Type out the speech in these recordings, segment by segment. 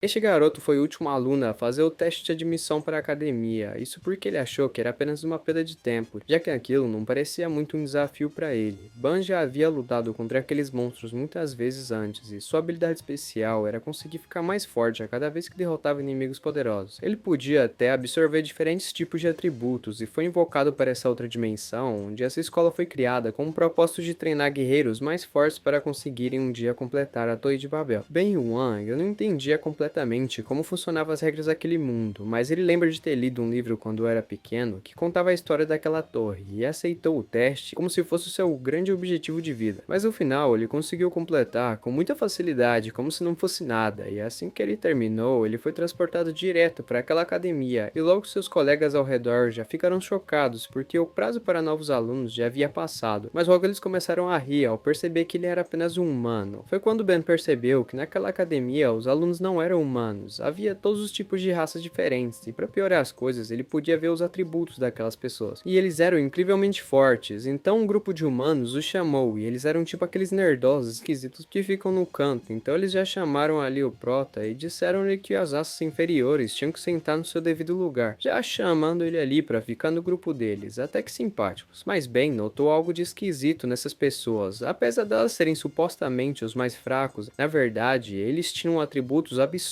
Este garoto foi o último aluno a fazer o teste de admissão para a academia, isso porque ele achou que era apenas uma perda de tempo, já que aquilo não parecia muito um desafio para ele. Ban já havia lutado contra aqueles monstros muitas vezes antes, e sua habilidade especial era conseguir ficar mais forte a cada vez que derrotava inimigos poderosos. Ele podia até absorver diferentes tipos de atributos, e foi invocado para essa outra dimensão, onde essa escola foi criada com o propósito de treinar guerreiros mais fortes para conseguirem um dia completar a Torre de Babel. Ben Yuan, eu não entendia completamente como funcionavam as regras daquele mundo, mas ele lembra de ter lido um livro quando era pequeno que contava a história daquela torre e aceitou o teste como se fosse o seu grande objetivo de vida. Mas no final ele conseguiu completar com muita facilidade, como se não fosse nada, e assim que ele terminou, ele foi transportado direto para aquela academia e logo seus colegas ao redor já ficaram chocados porque o prazo para novos alunos já havia passado, mas logo eles começaram a rir ao perceber que ele era apenas um humano. Foi quando Ben percebeu que naquela academia os alunos não eram humanos, havia todos os tipos de raças diferentes, e para piorar as coisas, ele podia ver os atributos daquelas pessoas. E eles eram incrivelmente fortes, então um grupo de humanos os chamou, e eles eram tipo aqueles nerdosos esquisitos que ficam no canto, então eles já chamaram ali o Prota e disseram-lhe que as raças inferiores tinham que sentar no seu devido lugar, já chamando ele ali para ficar no grupo deles, até que simpáticos. Mas Ben notou algo de esquisito nessas pessoas, apesar delas serem supostamente os mais fracos, na verdade, eles tinham atributos absurdos.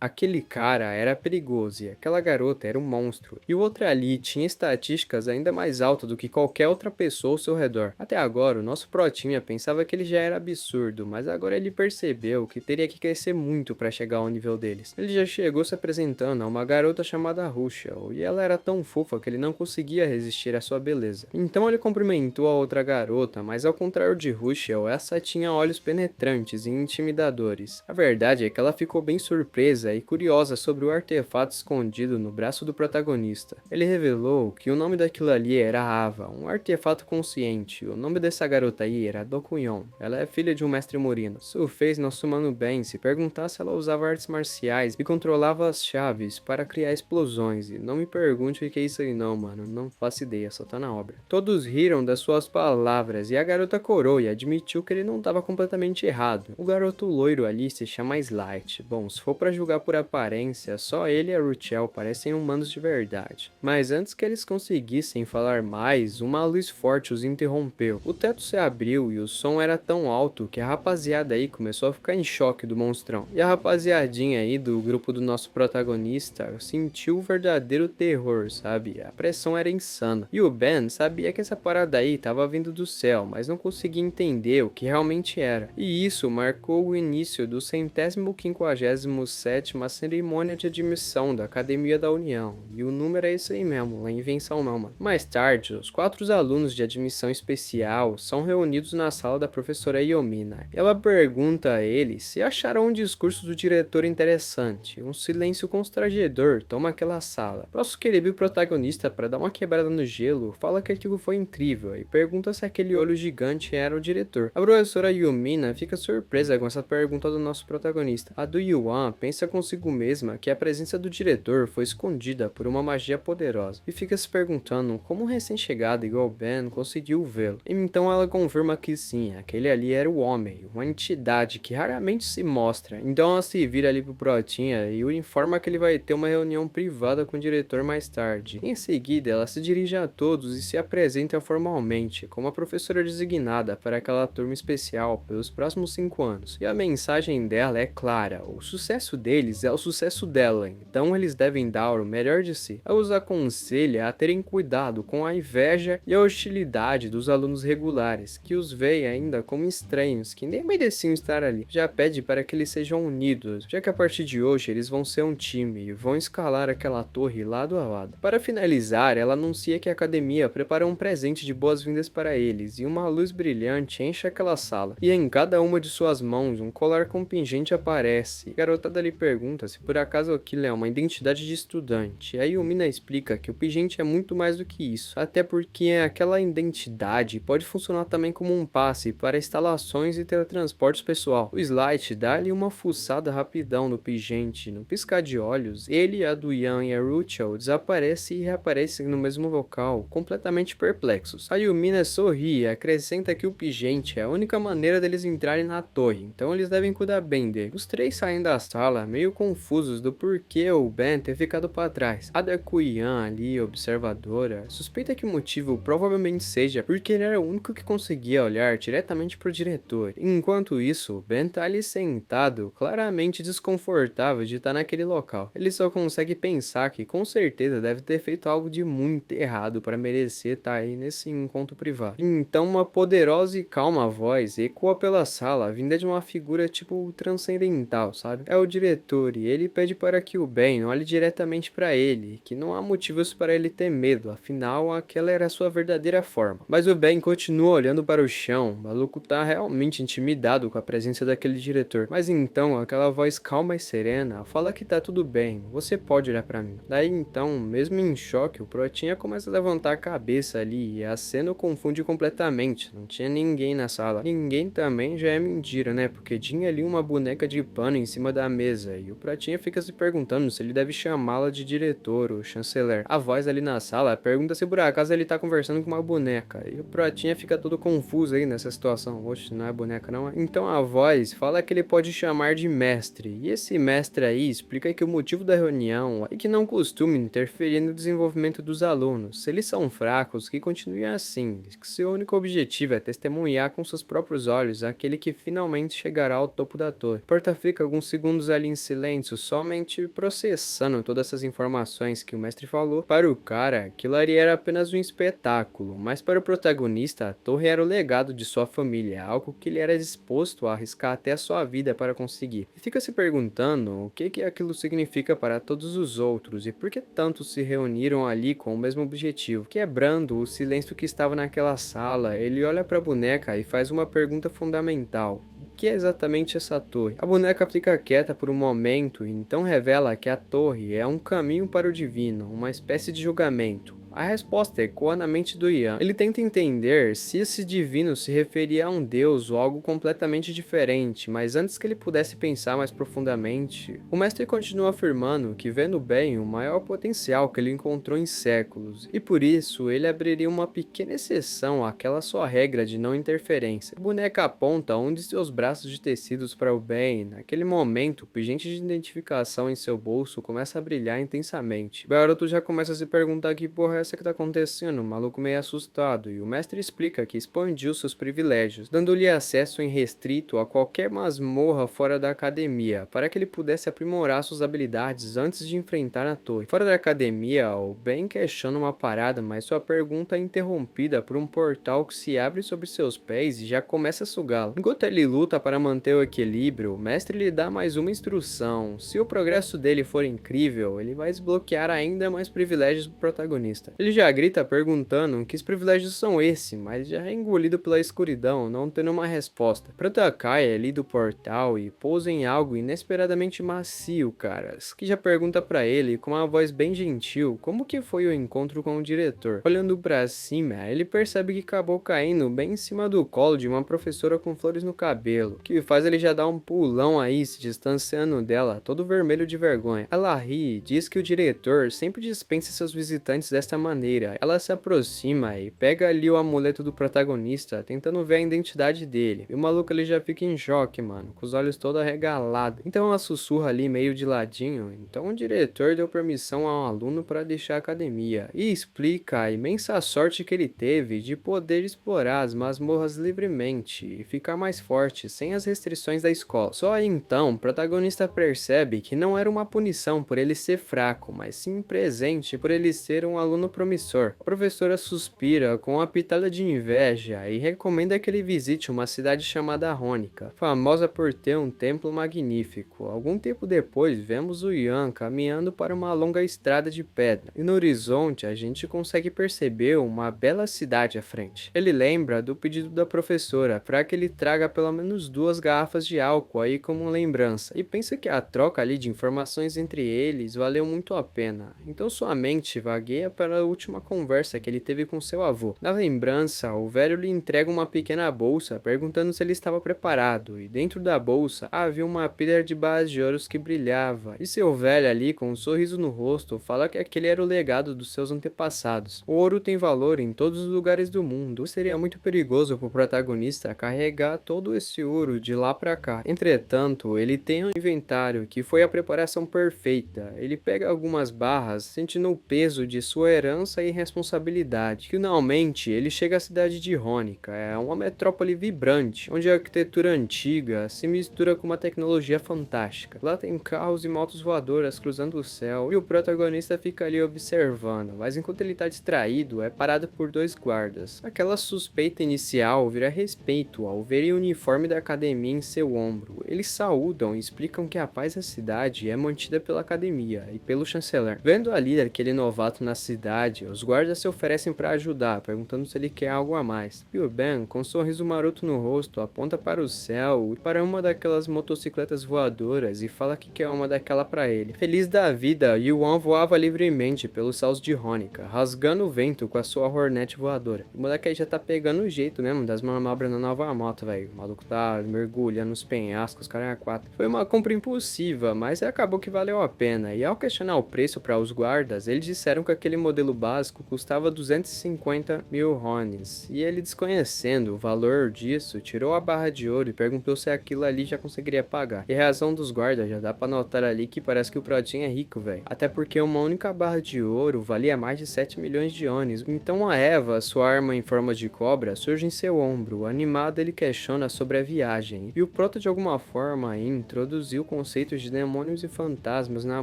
Aquele cara era perigoso e aquela garota era um monstro. E o outro ali tinha estatísticas ainda mais altas do que qualquer outra pessoa ao seu redor. Até agora, o nosso protinha pensava que ele já era absurdo, mas agora ele percebeu que teria que crescer muito para chegar ao nível deles. Ele já chegou se apresentando a uma garota chamada Rushel, e ela era tão fofa que ele não conseguia resistir à sua beleza. Então ele cumprimentou a outra garota, mas ao contrário de Rushel, essa tinha olhos penetrantes e intimidadores. A verdade é que ela ficou bem surpresa e curiosa sobre o artefato escondido no braço do protagonista. Ele revelou que o nome daquilo ali era Ava, um artefato consciente. O nome dessa garota aí era Dokuyon. Ela é filha de um mestre morino. Isso fez nosso mano Ben se perguntar se ela usava artes marciais e controlava as chaves para criar explosões. E não me pergunte o que é isso aí não, mano. Não faço ideia, só tá na obra. Todos riram das suas palavras e a garota corou e admitiu que ele não estava completamente errado. O garoto loiro ali se chama Slight. Bom, se for pra julgar por aparência, só ele e a Ruchel parecem humanos de verdade. Mas antes que eles conseguissem falar mais, uma luz forte os interrompeu. O teto se abriu e o som era tão alto que a rapaziada aí começou a ficar em choque do monstrão. E a rapaziadinha aí do grupo do nosso protagonista sentiu o verdadeiro terror, sabe? A pressão era insana. E o Ben sabia que essa parada aí tava vindo do céu, mas não conseguia entender o que realmente era. E isso marcou o início do 157ª cerimônia de admissão da Academia da União. E o número é isso aí mesmo, não é invenção não, mano. Mais tarde, os 4 alunos de admissão especial são reunidos na sala da professora Yomina. Ela pergunta a eles se acharam um discurso do diretor interessante. Um silêncio constrangedor toma aquela sala. Próximo que ele viu o protagonista para dar uma quebrada no gelo, fala que aquilo foi incrível e pergunta se aquele olho gigante era o diretor. A professora Yumina fica surpresa com essa pergunta do nosso protagonista. A do Yuan pensa consigo mesma que a presença do diretor foi escondida por uma magia poderosa e fica se perguntando como um recém-chegado igual Ben conseguiu vê-lo. Então ela confirma que sim, aquele ali era o homem, uma entidade que raramente se mostra. Então ela se vira ali pro Protinha e o informa que ele vai ter uma reunião privada com o diretor mais tarde. Em seguida, ela se dirige a todos e se apresenta formalmente como a professora designada para aquela turma especial pelos próximos 5 anos. E a mensagem dela é clara: o sucesso deles é o sucesso dela, então eles devem dar o melhor de si. Ela os aconselha a terem cuidado com a inveja e a hostilidade dos alunos regulares, que os veem ainda como estranhos, que nem mereciam estar ali. Já pede para que eles sejam unidos, já que a partir de hoje eles vão ser um time e vão escalar aquela torre lado a lado. Para finalizar, ela anuncia que a academia prepara um presente de boas-vindas para eles, e uma luz brilhante enche aquela sala, e em cada uma de suas mãos um colar com pingente aparece. A garotada lhe pergunta se por acaso aquilo é uma identidade de estudante, e aí o Mina explica que o pingente é muito mais do que isso, até porque aquela identidade pode funcionar também como um passe para instalações e teletransportes pessoal. O Slight dá-lhe uma fuçada rapidão no pingente, no piscar de olhos, ele, a do Yan e a Ruchel desaparecem e reaparecem no mesmo local, completamente perplexos. A Yumina sorri e acrescenta que o pingente é a única maneira deles entrarem na torre, então eles devem cuidar bem dele. Os 3 saem da pela sala, meio confusos do porquê o Ben ter ficado para trás. A Kuyan ali, observadora, suspeita que o motivo provavelmente seja porque ele era o único que conseguia olhar diretamente pro diretor. Enquanto isso, Ben tá ali sentado, claramente desconfortável de estar naquele local. Ele só consegue pensar que com certeza deve ter feito algo de muito errado para merecer estar aí nesse encontro privado. Então uma poderosa e calma voz ecoa pela sala, vinda de uma figura tipo transcendental, sabe? É o diretor e ele pede para que o Ben olhe diretamente para ele, que não há motivos para ele ter medo, afinal aquela era a sua verdadeira forma. Mas o Ben continua olhando para o chão, o maluco tá realmente intimidado com a presença daquele diretor. Mas então aquela voz calma e serena fala que tá tudo bem, você pode olhar para mim. Daí então, mesmo em choque, o Protinha começa a levantar a cabeça ali e a cena o confunde completamente, não tinha ninguém na sala. Ninguém também já é mentira, né? Porque tinha ali uma boneca de pano em cima da mesa e o Pratinha fica se perguntando se ele deve chamá-la de diretor ou chanceler. A voz ali na sala pergunta se por acaso ele tá conversando com uma boneca e o Pratinha fica todo confuso aí nessa situação. Oxe, não é boneca não é? Então a voz fala que ele pode chamar de mestre e esse mestre aí explica que o motivo da reunião é que não costuma interferir no desenvolvimento dos alunos. Se eles são fracos, que continuem assim, que seu único objetivo é testemunhar com seus próprios olhos aquele que finalmente chegará ao topo da torre. Porta fica alguns segundos ali em silêncio, somente processando todas essas informações que o mestre falou. Para o cara, aquilo ali era apenas um espetáculo, mas para o protagonista, a torre era o legado de sua família, algo que ele era disposto a arriscar até a sua vida para conseguir. E fica se perguntando o que aquilo significa para todos os outros e por que tantos se reuniram ali com o mesmo objetivo. Quebrando o silêncio que estava naquela sala, ele olha para a boneca e faz uma pergunta fundamental. O que é exatamente essa torre? A boneca fica quieta por um momento e então revela que a torre é um caminho para o divino, uma espécie de julgamento. A resposta ecoa na mente do Ian. Ele tenta entender se esse divino se referia a um deus ou algo completamente diferente, mas antes que ele pudesse pensar mais profundamente, o mestre continua afirmando que vê no bem o maior potencial que ele encontrou em séculos, e por isso ele abriria uma pequena exceção àquela sua regra de não interferência. A boneca aponta um de seus braços de tecidos para o bem. Naquele momento, o pingente de identificação em seu bolso começa a brilhar intensamente. O garoto já começa a se perguntar que porra é essa que tá acontecendo, o maluco meio assustado, e o mestre explica que expandiu seus privilégios, dando-lhe acesso irrestrito a qualquer masmorra fora da academia, para que ele pudesse aprimorar suas habilidades antes de enfrentar a torre. Fora da academia, o Ben questiona uma parada, mas sua pergunta é interrompida por um portal que se abre sobre seus pés e já começa a sugá-lo. Enquanto ele luta para manter o equilíbrio, o mestre lhe dá mais uma instrução. Se o progresso dele for incrível, ele vai desbloquear ainda mais privilégios do protagonista. Ele já grita perguntando que privilégios são esses, mas já é engolido pela escuridão, não tendo uma resposta. Prota cai ali do portal e pousa em algo inesperadamente macio, caras, que já pergunta pra ele com uma voz bem gentil como que foi o encontro com o diretor. Olhando pra cima, ele percebe que acabou caindo bem em cima do colo de uma professora com flores no cabelo, que faz ele já dar um pulão aí, se distanciando dela, todo vermelho de vergonha. Ela ri e diz que o diretor sempre dispensa seus visitantes desta maneira. Ela se aproxima e pega ali o amuleto do protagonista, tentando ver a identidade dele. E o maluco ele já fica em choque, mano, com os olhos todos arregalados. Então ela sussurra ali meio de ladinho. Então o diretor deu permissão a um aluno para deixar a academia e explica a imensa sorte que ele teve de poder explorar as masmorras livremente e ficar mais forte, sem as restrições da escola. Só aí então o protagonista percebe que não era uma punição por ele ser fraco, mas sim presente por ele ser um aluno promissor. A professora suspira com uma pitada de inveja e recomenda que ele visite uma cidade chamada Rônica, famosa por ter um templo magnífico. Algum tempo depois, vemos o Ian caminhando para uma longa estrada de pedra, e no horizonte a gente consegue perceber uma bela cidade à frente. Ele lembra do pedido da professora para que ele traga pelo menos 2 garrafas de álcool aí como lembrança, e pensa que a troca ali de informações entre eles valeu muito a pena. Então sua mente vagueia para a última conversa que ele teve com seu avô. Na lembrança, o velho lhe entrega uma pequena bolsa, perguntando se ele estava preparado, e dentro da bolsa havia uma pilha de barras de ouros que brilhava, e seu velho ali, com um sorriso no rosto, fala que aquele era o legado dos seus antepassados. O ouro tem valor em todos os lugares do mundo, seria muito perigoso para o protagonista carregar todo esse ouro de lá para cá. Entretanto, ele tem um inventário que foi a preparação perfeita. Ele pega algumas barras, sentindo o peso de sua herança e responsabilidade. Finalmente, ele chega à cidade de Rônica. É uma metrópole vibrante, onde a arquitetura antiga se mistura com uma tecnologia fantástica. Lá tem carros e motos voadoras cruzando o céu, e o protagonista fica ali observando, mas enquanto ele está distraído, é parado por dois guardas. Aquela suspeita inicial vira respeito ao verem o uniforme da academia em seu ombro. Eles saúdam e explicam que a paz da cidade é mantida pela academia e pelo chanceler. Vendo ali aquele novato na cidade, os guardas se oferecem para ajudar, perguntando se ele quer algo a mais. E o Ben, com um sorriso maroto no rosto, aponta para o céu e para uma daquelas motocicletas voadoras e fala que quer uma daquela para ele. Feliz da vida, Yuan voava livremente pelos céus de Rônica, rasgando o vento com a sua Hornet voadora. O moleque aí já tá pegando o jeito mesmo das manobras na nova moto, velho. O maluco tá mergulhando nos penhascos, cara é 4. Foi uma compra impulsiva, mas acabou que valeu a pena. E ao questionar o preço para os guardas, eles disseram que aquele modelo básico custava 250 mil rones. E ele, desconhecendo o valor disso, tirou a barra de ouro e perguntou se aquilo ali já conseguiria pagar. E a reação dos guardas já dá pra notar ali que parece que o Protinho é rico, velho. Até porque uma única barra de ouro valia mais de 7 milhões de iones. Então a Eva, sua arma em forma de cobra, surge em seu ombro. Animado, ele questiona sobre a viagem. E o Proto, de alguma forma, introduziu conceitos de demônios e fantasmas na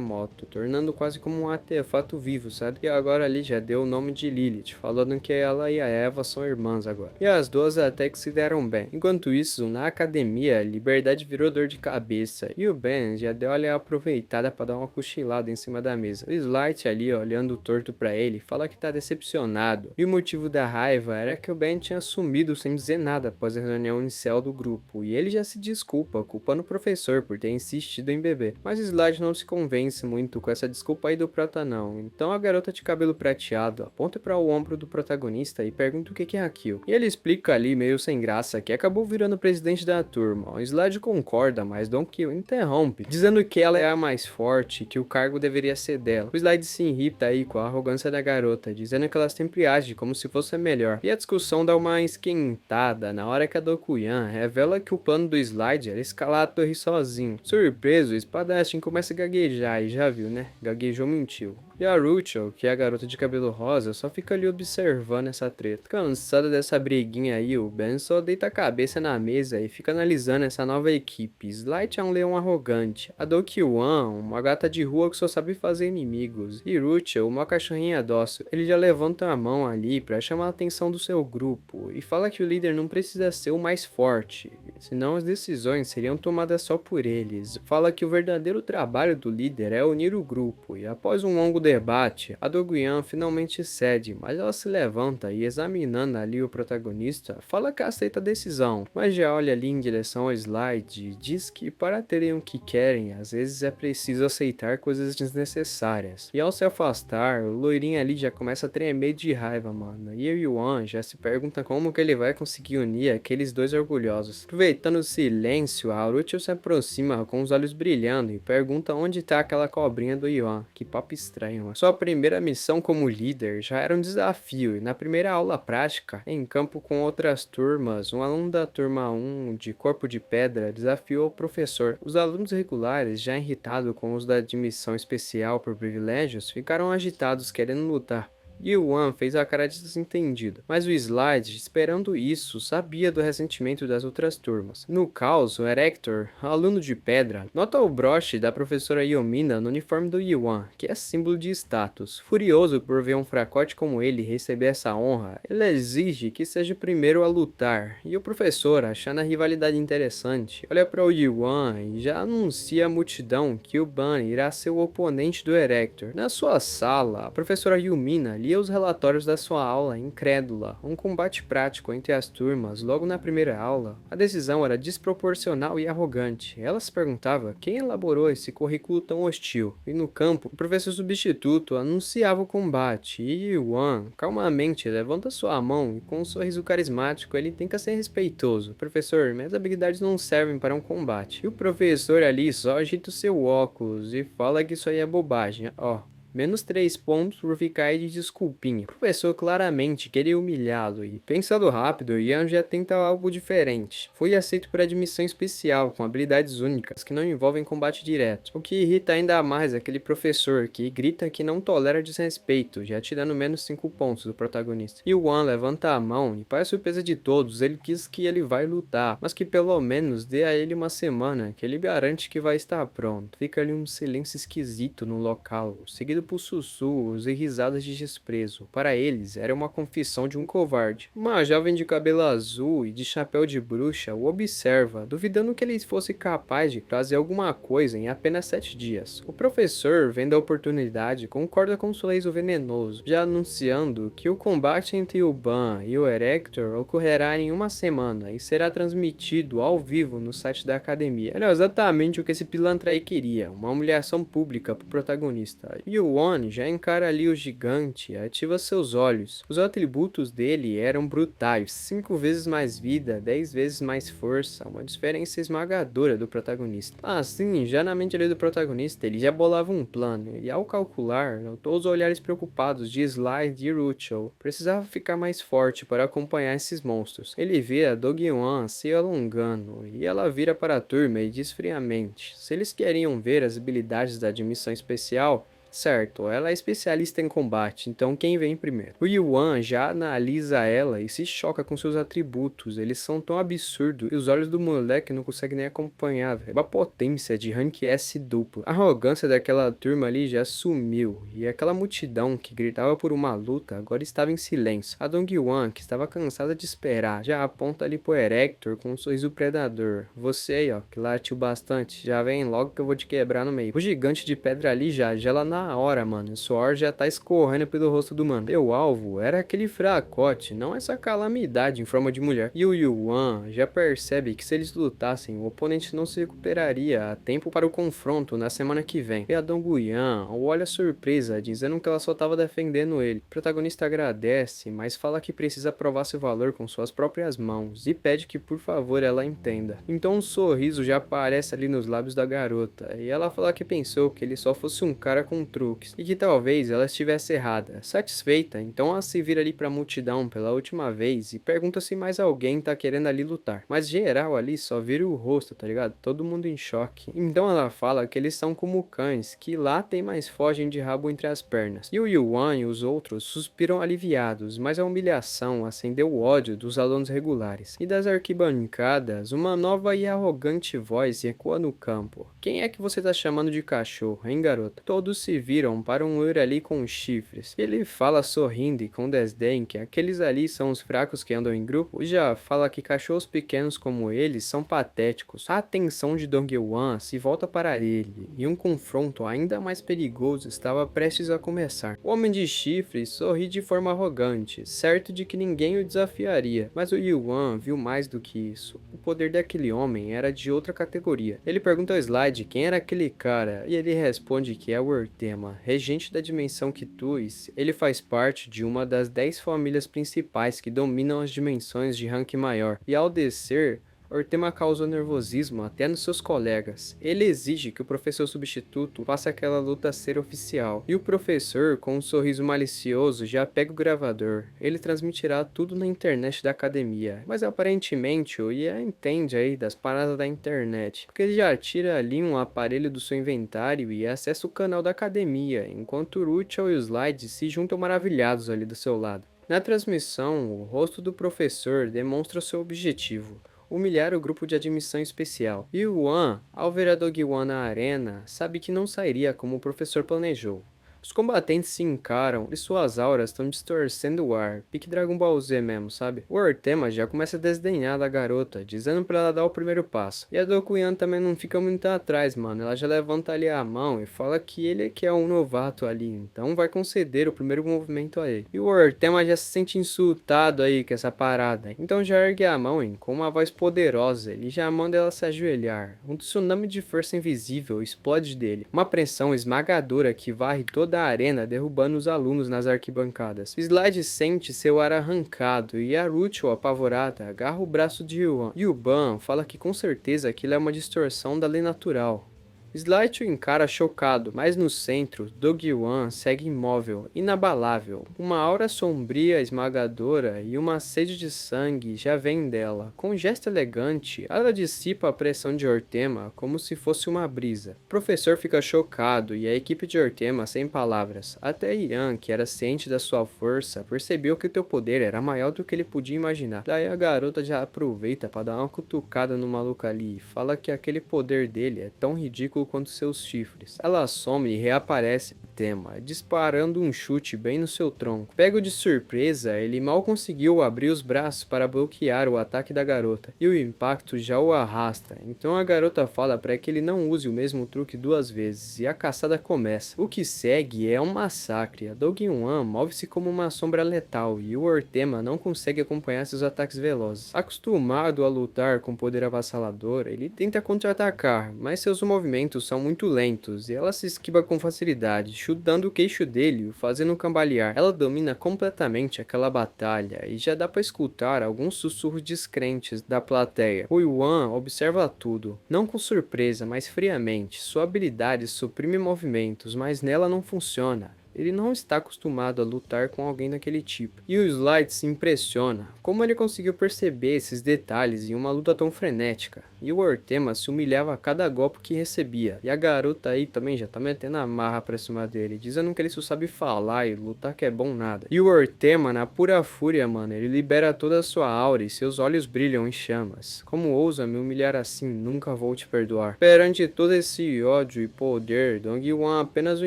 moto, tornando quase como um artefato vivo, sabe? E agora ali já deu o nome de Lilith, falando que ela e a Eva são irmãs agora. E as duas até que se deram bem. Enquanto isso, na academia, Liberdade virou dor de cabeça. E o Ben já deu ali a aproveitada para dar uma cochilada em cima da mesa. O Slight ali, olhando torto para ele, fala que tá decepcionado. E o motivo da raiva era que o Ben tinha sumido sem dizer nada após a reunião inicial do grupo. E ele já se desculpa, culpando o professor por ter insistido em beber. Mas Slight não se convence muito com essa desculpa aí do Prota não. Então a garota de cabelo prateado aponta para o ombro do protagonista e pergunta o que é aquilo. E ele explica ali, meio sem graça, que acabou virando presidente da turma. O Slade concorda, mas Don Kill interrompe, dizendo que ela é a mais forte e que o cargo deveria ser dela. O Slade se irrita aí com a arrogância da garota, dizendo que ela sempre age como se fosse a melhor. E a discussão dá uma esquentada na hora que a Dokuyan revela que o plano do Slade era escalar a torre sozinho. Surpreso, o espadachim começa a gaguejar e já viu, né? Gaguejou, mentiu. E a Rachel, que é a garota de cabelo rosa, só fica ali observando essa treta. Cansada dessa briguinha aí, o Ben só deita a cabeça na mesa e fica analisando essa nova equipe. Slight é um leão arrogante, a Dokwan, uma gata de rua que só sabe fazer inimigos, e Rachel, uma cachorrinha dócil. Ele já levanta a mão ali pra chamar a atenção do seu grupo e fala que o líder não precisa ser o mais forte, senão as decisões seriam tomadas só por eles. Fala que o verdadeiro trabalho do líder é unir o grupo, e após um longo debate, a Dokuyan finalmente cede, mas ela se levanta e, examinando ali o protagonista, fala que aceita a decisão, mas já olha ali em direção ao Slide e diz que para terem o que querem, às vezes é preciso aceitar coisas desnecessárias. E ao se afastar, o loirinho ali já começa a tremer de raiva, mano, e o Yuan já se pergunta como que ele vai conseguir unir aqueles dois orgulhosos. Aproveitando o silêncio, a Harucho se aproxima com os olhos brilhando e pergunta onde tá aquela cobrinha do Yuan. Que papo estranho. Sua primeira missão como líder já era um desafio, e na primeira aula prática, em campo com outras turmas, um aluno da turma 1 de Corpo de Pedra desafiou o professor. Os alunos regulares, já irritados com os da admissão especial por privilégios, ficaram agitados querendo lutar. Yuan fez a cara de desentendido, mas o Slide, esperando isso, sabia do ressentimento das outras turmas. No caos, o Erector, aluno de pedra, nota o broche da professora Yomina no uniforme do Yuan, que é símbolo de status. Furioso por ver um fracote como ele receber essa honra, ele exige que seja o primeiro a lutar, e o professor, achando a rivalidade interessante, olha para o Yuan e já anuncia à multidão que o Ban irá ser o oponente do Erector. Na sua sala, a professora Yumina lia os relatórios da sua aula, incrédula. Um combate prático entre as turmas, logo na primeira aula. A decisão era desproporcional e arrogante. Ela se perguntava quem elaborou esse currículo tão hostil. E no campo, o professor substituto anunciava o combate. E Yuan, calmamente, levanta sua mão e com um sorriso carismático ele tenta ser respeitoso. Professor, minhas habilidades não servem para um combate. E o professor ali só agita o seu óculos e fala que isso aí é bobagem. Ó, menos 3 pontos por ficar aí de desculpinha. O professor claramente queria humilhá-lo e, pensando rápido, Ian já tenta algo diferente. Foi aceito por admissão especial, com habilidades únicas que não envolvem combate direto. O que irrita ainda mais aquele professor que grita que não tolera desrespeito, já tirando menos 5 pontos do protagonista. E Yuan levanta a mão e, para a surpresa de todos, ele diz que ele vai lutar, mas que pelo menos dê a ele uma semana, que ele garante que vai estar pronto. Fica ali um silêncio esquisito no local, seguido por sussurros e risadas de desprezo. Para eles, era uma confissão de um covarde. Uma jovem de cabelo azul e de chapéu de bruxa o observa, duvidando que ele fosse capaz de fazer alguma coisa em apenas 7 dias. O professor, vendo a oportunidade, concorda com um sorriso venenoso, já anunciando que o combate entre o Ban e o Erector ocorrerá em uma semana e será transmitido ao vivo no site da academia. Era exatamente o que esse pilantra aí queria, uma humilhação pública para o protagonista. E o One já encara ali o gigante e ativa seus olhos. Os atributos dele eram brutais, 5 vezes mais vida, 10 vezes mais força, uma diferença esmagadora do protagonista. Assim, já na mente ali do protagonista, ele já bolava um plano, e ao calcular, notou os olhares preocupados de Slide e Ruchel. Precisava ficar mais forte para acompanhar esses monstros. Ele vê a Dog-Wan se alongando, e ela vira para a turma e diz friamente, se eles queriam ver as habilidades da admissão especial, certo, ela é especialista em combate, então quem vem primeiro? O Yuan já analisa ela e se choca com seus atributos, eles são tão absurdos e os olhos do moleque não conseguem nem acompanhar, velho. Uma potência de rank S duplo. A arrogância daquela turma ali já sumiu, e aquela multidão que gritava por uma luta agora estava em silêncio. A Dong-Yuan, que estava cansada de esperar, já aponta ali pro Erector com um sorriso predador. Você aí, ó, que latiu bastante, já vem logo que eu vou te quebrar no meio. O gigante de pedra ali já gela na hora, mano. O suor já tá escorrendo pelo rosto do mano. Meu alvo era aquele fracote, não essa calamidade em forma de mulher. E o Yuan já percebe que se eles lutassem, o oponente não se recuperaria a tempo para o confronto na semana que vem. E a Dong-Yan olha surpresa, dizendo que ela só tava defendendo ele. O protagonista agradece, mas fala que precisa provar seu valor com suas próprias mãos e pede que por favor ela entenda. Então um sorriso já aparece ali nos lábios da garota, e ela fala que pensou que ele só fosse um cara com truques, e que talvez ela estivesse errada. Satisfeita, então ela se vira ali pra multidão pela última vez e pergunta se mais alguém tá querendo ali lutar. Mas geral ali só vira o rosto, tá ligado? Todo mundo em choque. Então ela fala que eles são como cães, que lá tem mais fogem de rabo entre as pernas. E o Yuan e os outros suspiram aliviados, mas a humilhação acendeu o ódio dos alunos regulares. E das arquibancadas, uma nova e arrogante voz ecoa no campo. Quem é que você tá chamando de cachorro, hein, garota? Todos se viram para um loiro ali com chifres. Ele fala sorrindo e com desdém que aqueles ali são os fracos que andam em grupo, e já fala que cachorros pequenos como eles são patéticos. A atenção de Dong-Yuan se volta para ele, e um confronto ainda mais perigoso estava prestes a começar. O homem de chifres sorri de forma arrogante, certo de que ninguém o desafiaria, mas o Yuan viu mais do que isso. O poder daquele homem era de outra categoria. Ele pergunta ao Slide quem era aquele cara, e ele responde que é o Ortema, regente da dimensão Quitus. Ele faz parte de uma das 10 famílias principais que dominam as dimensões de rank maior, e ao descer, Ortema causou nervosismo até nos seus colegas. Ele exige que o professor substituto faça aquela luta ser oficial. E o professor, com um sorriso malicioso, já pega o gravador. Ele transmitirá tudo na internet da academia. Mas aparentemente o Ian entende aí das paradas da internet, porque ele já tira ali um aparelho do seu inventário e acessa o canal da academia, enquanto o Ruchel e os Slide se juntam maravilhados ali do seu lado. Na transmissão, o rosto do professor demonstra seu objetivo: humilhar o grupo de admissão especial. E o Wan, ao ver a Dog-Wan na arena, sabe que não sairia como o professor planejou. Os combatentes se encaram e suas auras estão distorcendo o ar, pique Dragon Ball Z mesmo, sabe? O Ortema já começa a desdenhar da garota, dizendo pra ela dar o primeiro passo. E a Dokuyan também não fica muito atrás, mano, ela já levanta ali a mão e fala que ele é que é um novato ali, então vai conceder o primeiro movimento a ele. E o Ortema já se sente insultado aí com essa parada, então já ergue a mão e com uma voz poderosa, ele já manda ela se ajoelhar. Um tsunami de força invisível explode dele, uma pressão esmagadora que varre toda a arena, derrubando os alunos nas arquibancadas. Slide sente seu ar arrancado e Aruto, apavorada, agarra o braço de Yuan. Yuban fala que com certeza aquilo é uma distorção da lei natural. Slight o encara chocado, mas no centro, Dog-Wan segue imóvel, inabalável. Uma aura sombria esmagadora e uma sede de sangue já vem dela. Com um gesto elegante, ela dissipa a pressão de Ortema como se fosse uma brisa. O professor fica chocado e a equipe de Ortema sem palavras. Até Ian, que era ciente da sua força, percebeu que o teu poder era maior do que ele podia imaginar. Daí a garota já aproveita para dar uma cutucada no maluco ali e fala que aquele poder dele é tão ridículo quanto seus chifres. Ela some e reaparece no tema, disparando um chute bem no seu tronco. Pego de surpresa, ele mal conseguiu abrir os braços para bloquear o ataque da garota, e o impacto já o arrasta. Então a garota fala para que ele não use o mesmo truque duas vezes, e a caçada começa. O que segue é um massacre. A Dog-Wan move-se como uma sombra letal, e o Ortema não consegue acompanhar seus ataques velozes. Acostumado a lutar com poder avassalador, ele tenta contra-atacar, mas seus movimentos são muito lentos e ela se esquiva com facilidade, chutando o queixo dele e o fazendo cambalear. Ela domina completamente aquela batalha e já dá para escutar alguns sussurros descrentes da plateia. O Yuan observa tudo, não com surpresa, mas friamente. Sua habilidade suprime movimentos, mas nela não funciona. Ele não está acostumado a lutar com alguém daquele tipo. E o Slide se impressiona como ele conseguiu perceber esses detalhes em uma luta tão frenética. E o Ortema se humilhava a cada golpe que recebia. E a garota aí também já tá metendo a marra pra cima dele, dizendo que ele só sabe falar e lutar que é bom nada. E o Ortema, na pura fúria, mano, ele libera toda a sua aura e seus olhos brilham em chamas. Como ousa me humilhar assim? Nunca vou te perdoar. Perante todo esse ódio e poder, Dong-Wan apenas o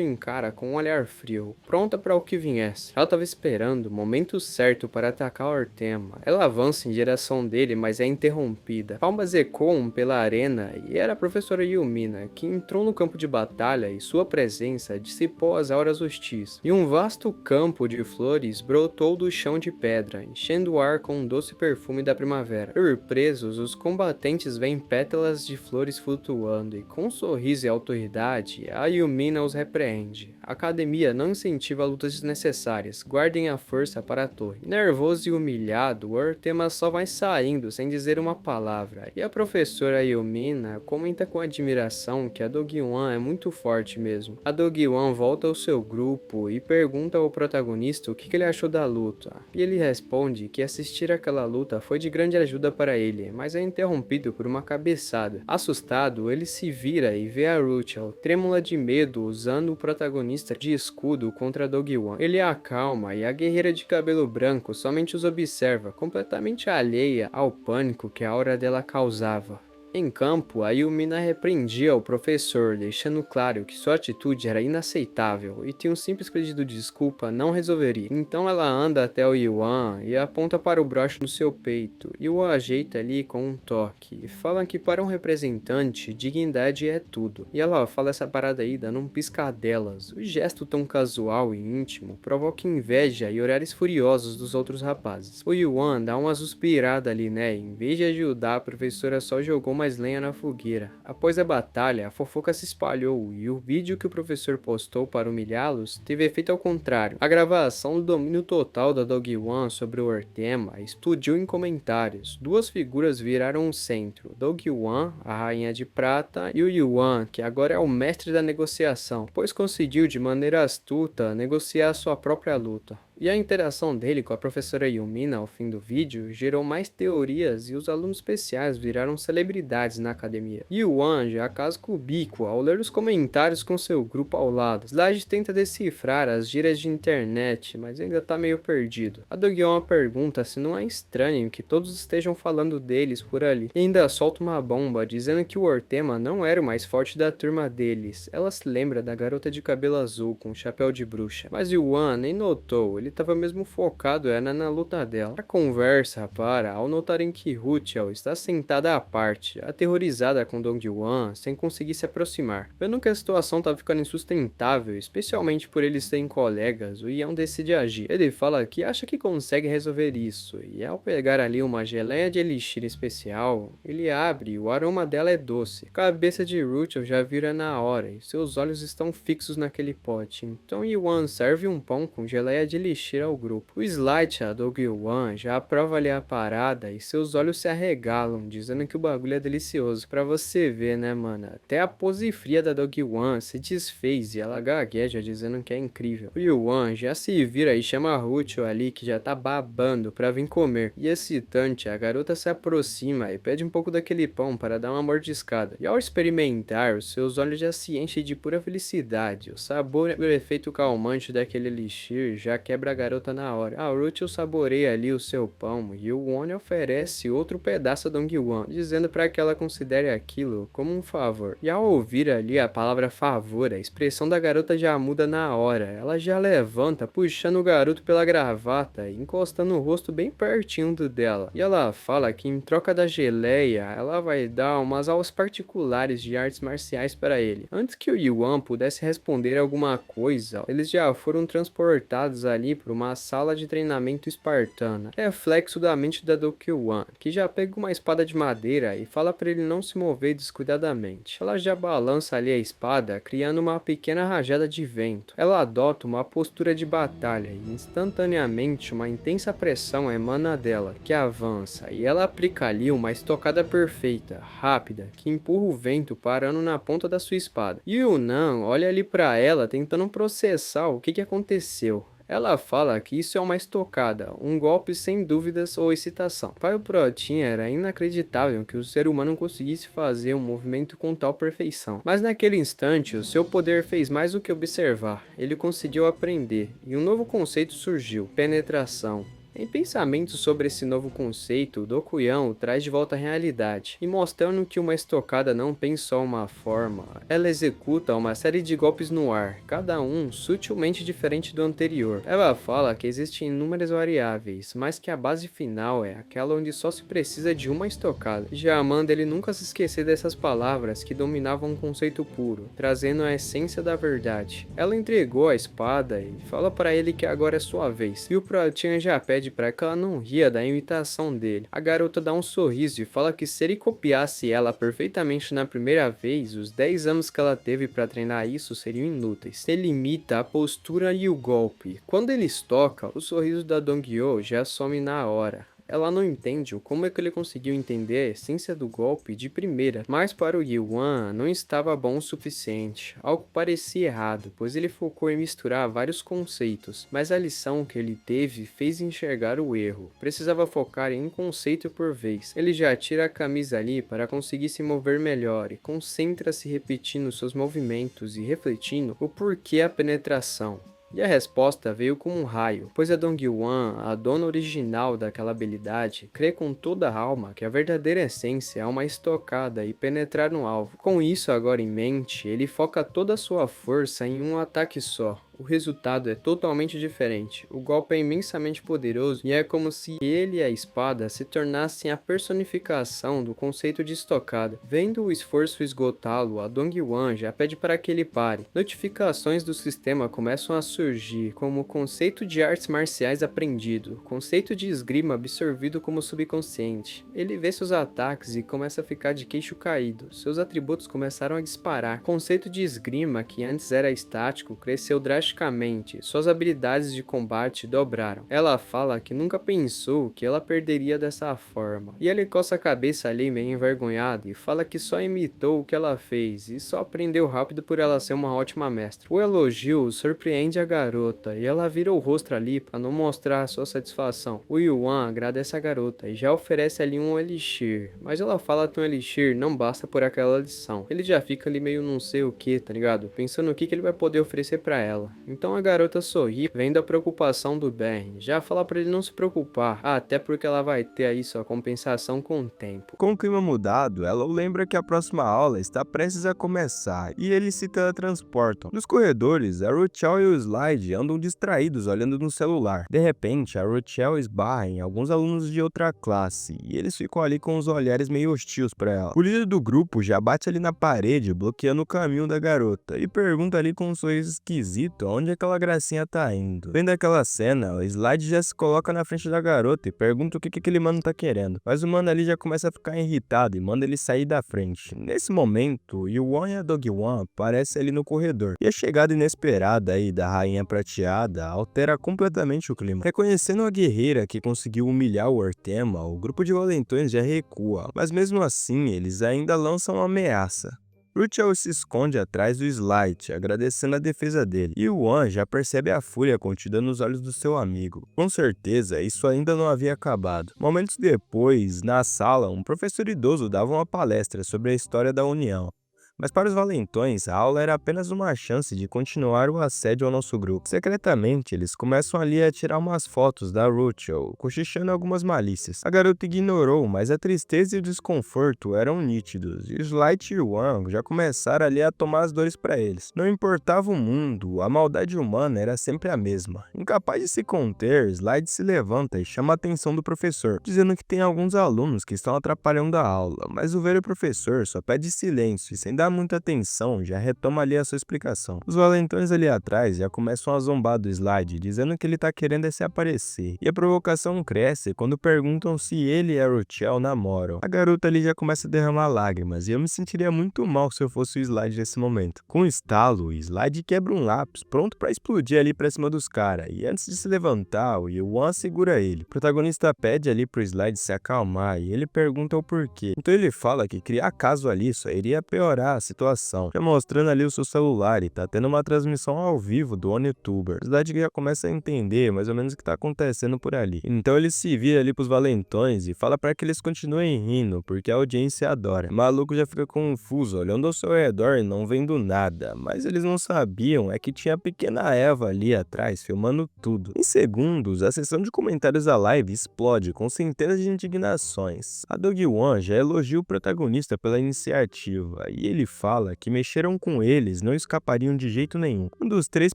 encara com um olhar frio, pronta para o que viesse. Ela estava esperando o momento certo para atacar Ortema. Ela avança em direção dele, mas é interrompida. Palmas ecoam pela arena e era a professora Yumina, que entrou no campo de batalha e sua presença dissipou as auras hostis. E um vasto campo de flores brotou do chão de pedra, enchendo o ar com um doce perfume da primavera. Surpresos, os combatentes veem pétalas de flores flutuando e com um sorriso e autoridade, a Yumina os repreende. A academia não incentiva lutas desnecessárias, guardem a força para a torre. Nervoso e humilhado, o Ortema só vai saindo sem dizer uma palavra, e a professora Yumina comenta com admiração que a Dog-Wan é muito forte mesmo. A Dog-Wan volta ao seu grupo e pergunta ao protagonista o que ele achou da luta, e ele responde que assistir aquela luta foi de grande ajuda para ele, mas é interrompido por uma cabeçada. Assustado, ele se vira e vê a Ruchel, trêmula de medo, usando o protagonista de escudo contra Dog-Wan. Ele a acalma e a guerreira de cabelo branco somente os observa, completamente alheia ao pânico que a aura dela causava. Em campo, a Yumina repreendia o professor, deixando claro que sua atitude era inaceitável e que um simples pedido de desculpa não resolveria. Então ela anda até o Yuan e aponta para o broche no seu peito e o ajeita ali com um toque. Falam que para um representante, dignidade é tudo. E ela fala essa parada aí dando um piscadelas. O gesto tão casual e íntimo provoca inveja e olhares furiosos dos outros rapazes. O Yuan dá uma suspirada ali, né? Em vez de ajudar, a professora só jogou mais lenha na fogueira. Após a batalha, a fofoca se espalhou e o vídeo que o professor postou para humilhá-los teve efeito ao contrário. A gravação do domínio total da Dog-Wan sobre o Ortema explodiu em comentários. Duas figuras viraram o centro, Dog-Wan, a rainha de prata, e o Yuan, que agora é o mestre da negociação, pois conseguiu de maneira astuta negociar sua própria luta. E a interação dele com a professora Yumina ao fim do vídeo gerou mais teorias e os alunos especiais viraram celebridades na academia. Yuan já casca o bico ao ler os comentários com seu grupo ao lado. Slade tenta decifrar as gírias de internet, mas ainda tá meio perdido. A Do-hyeon pergunta se não é estranho que todos estejam falando deles por ali, e ainda solta uma bomba dizendo que o Ortema não era o mais forte da turma deles. Ela se lembra da garota de cabelo azul com chapéu de bruxa, mas Yuan nem notou, ele estava mesmo focado na luta dela. A conversa para ao notarem que Ruchel está sentada à parte, aterrorizada com Dong-hwan, sem conseguir se aproximar. Vendo que a situação estava ficando insustentável, especialmente por eles serem colegas, o Yeon decide agir. Ele fala que acha que consegue resolver isso, e ao pegar ali uma geleia de elixir especial, ele abre e o aroma dela é doce. A cabeça de Ruchel já vira na hora, e seus olhos estão fixos naquele pote. Então Yuan serve um pão com geleia de elixir ao grupo. O Slight, a Do-hyeon, já aprova ali a parada e seus olhos se arregalam, dizendo que o bagulho é delicioso. Pra você ver, né, mano? Até a pose fria da Do-hyeon se desfez e ela gagueja dizendo que é incrível. O Yuan já se vira e chama a Ruchel ali, que já tá babando pra vir comer. E excitante, a garota se aproxima e pede um pouco daquele pão para dar uma mordiscada. E ao experimentar, os seus olhos já se enchem de pura felicidade. O sabor e o efeito calmante daquele elixir já quebra a garota na hora. A Ruchel saboreia ali o seu pão e o Won oferece outro pedaço a Dong-hwan, dizendo para que ela considere aquilo como um favor. E ao ouvir ali a palavra favor, a expressão da garota já muda na hora. Ela já levanta, puxando o garoto pela gravata e encostando o rosto bem pertinho do dela. E ela fala que em troca da geleia, ela vai dar umas aulas particulares de artes marciais para ele. Antes que o Yuan pudesse responder alguma coisa, eles já foram transportados ali para uma sala de treinamento espartana. Reflexo da mente da Do-hyeon, que já pega uma espada de madeira e fala para ele não se mover descuidadamente. Ela já balança ali a espada, criando uma pequena rajada de vento. Ela adota uma postura de batalha e instantaneamente uma intensa pressão emana dela, que avança, e ela aplica ali uma estocada perfeita, rápida, que empurra o vento parando na ponta da sua espada. E o Nan olha ali para ela tentando processar o que aconteceu. Ela fala que isso é uma estocada, um golpe sem dúvidas ou excitação. Para o Protein era inacreditável que o ser humano conseguisse fazer um movimento com tal perfeição. Mas naquele instante, o seu poder fez mais do que observar. Ele conseguiu aprender, e um novo conceito surgiu: penetração. Em pensamentos sobre esse novo conceito, Do-hyeon o traz de volta à realidade, e mostrando que uma estocada não tem só uma forma, ela executa uma série de golpes no ar, cada um sutilmente diferente do anterior. Ela fala que existem inúmeras variáveis, mas que a base final é aquela onde só se precisa de uma estocada. Já manda ele nunca se esquecer dessas palavras que dominavam um conceito puro, trazendo a essência da verdade. Ela entregou a espada e fala para ele que agora é sua vez, e o Protein já pede para que ela não ria da imitação dele. A garota dá um sorriso e fala que se ele copiasse ela perfeitamente na primeira vez, os 10 anos que ela teve para treinar isso seriam inúteis. Ele imita a postura e o golpe. Quando ele estoca, o sorriso da Dong-hyo já some na hora. Ela não entende como é que ele conseguiu entender a essência do golpe de primeira, mas para o Yuan não estava bom o suficiente. Algo parecia errado, pois ele focou em misturar vários conceitos, mas a lição que ele teve fez enxergar o erro. Precisava focar em um conceito por vez. Ele já tira a camisa ali para conseguir se mover melhor e concentra-se repetindo seus movimentos e refletindo o porquê a penetração. E a resposta veio como um raio, pois a Dong-hwan, a dona original daquela habilidade, crê com toda a alma que a verdadeira essência é uma estocada e penetrar no alvo. Com isso agora em mente, ele foca toda a sua força em um ataque só. O resultado é totalmente diferente. O golpe é imensamente poderoso e é como se ele e a espada se tornassem a personificação do conceito de estocada. Vendo o esforço esgotá-lo, a Dong-hwan já pede para que ele pare. Notificações do sistema começam a surgir, como o conceito de artes marciais aprendido, conceito de esgrima absorvido como subconsciente. Ele vê seus ataques e começa a ficar de queixo caído. Seus atributos começaram a disparar. O conceito de esgrima, que antes era estático, cresceu drasticamente drasticamente, suas habilidades de combate dobraram. Ela fala que nunca pensou que ela perderia dessa forma. E ele coça a cabeça ali meio envergonhado e fala que só imitou o que ela fez e só aprendeu rápido por ela ser uma ótima mestra. O elogio surpreende a garota e ela vira o rosto ali para não mostrar sua satisfação. O Yuan agradece a garota e já oferece ali um elixir, mas ela fala que um elixir não basta por aquela lição. Ele já fica ali meio não sei o que, tá ligado? Pensando o que ele vai poder oferecer pra ela. Então a garota sorri, vendo a preocupação do Ben, já fala pra ele não se preocupar, até porque ela vai ter aí sua compensação com o tempo. Com o clima mudado, ela o lembra que a próxima aula está prestes a começar e eles se teletransportam. Nos corredores, a Ruchel e o Slide andam distraídos olhando no celular. De repente, a Ruchel esbarra em alguns alunos de outra classe e eles ficam ali com os olhares meio hostis para ela. O líder do grupo já bate ali na parede, bloqueando o caminho da garota e pergunta ali com um sorriso esquisito onde aquela gracinha tá indo. Vendo aquela cena, o Slide já se coloca na frente da garota e pergunta o que aquele mano tá querendo. Mas o mano ali já começa a ficar irritado e manda ele sair da frente. Nesse momento, Yuan e a Dogwan aparecem ali no corredor. E a chegada inesperada aí da Rainha Prateada altera completamente o clima. Reconhecendo a guerreira que conseguiu humilhar o Ortema, o grupo de valentões já recua. Mas mesmo assim, eles ainda lançam uma ameaça. Ruchel se esconde atrás do Slide, agradecendo a defesa dele, e Yuan já percebe a fúria contida nos olhos do seu amigo. Com certeza, isso ainda não havia acabado. Momentos depois, na sala, um professor idoso dava uma palestra sobre a história da União. Mas para os valentões, a aula era apenas uma chance de continuar o assédio ao nosso grupo. Secretamente, eles começam ali a tirar umas fotos da Ruchel, cochichando algumas malícias. A garota ignorou, mas a tristeza e o desconforto eram nítidos, e os Light e Wang já começaram ali a tomar as dores para eles. Não importava o mundo, a maldade humana era sempre a mesma. Incapaz de se conter, Slide se levanta e chama a atenção do professor, dizendo que tem alguns alunos que estão atrapalhando a aula, mas o velho professor só pede silêncio e sem dar muita atenção, já retoma ali a sua explicação. Os valentões ali atrás já começam a zombar do Slide, dizendo que ele tá querendo se aparecer, e a provocação cresce quando perguntam se ele e a Ruchel namoram. A garota ali já começa a derramar lágrimas, e eu me sentiria muito mal se eu fosse o Slide nesse momento. Com um estalo, o Slide quebra um lápis, pronto pra explodir ali pra cima dos caras, e antes de se levantar, o Yuan segura ele. O protagonista pede ali pro Slide se acalmar, e ele pergunta o porquê. Então ele fala que criar caso ali só iria piorar a situação, já mostrando ali o seu celular e tá tendo uma transmissão ao vivo do OnYouTuber. A cidade já começa a entender mais ou menos o que tá acontecendo por ali. Então ele se vira ali pros valentões e fala para que eles continuem rindo, porque a audiência adora. O maluco já fica confuso, olhando ao seu redor e não vendo nada, mas eles não sabiam é que tinha a pequena Eva ali atrás filmando tudo. Em segundos, a seção de comentários da live explode com centenas de indignações. A Dogwan já elogia o protagonista pela iniciativa e ele fala que mexeram com eles, não escapariam de jeito nenhum. Quando os três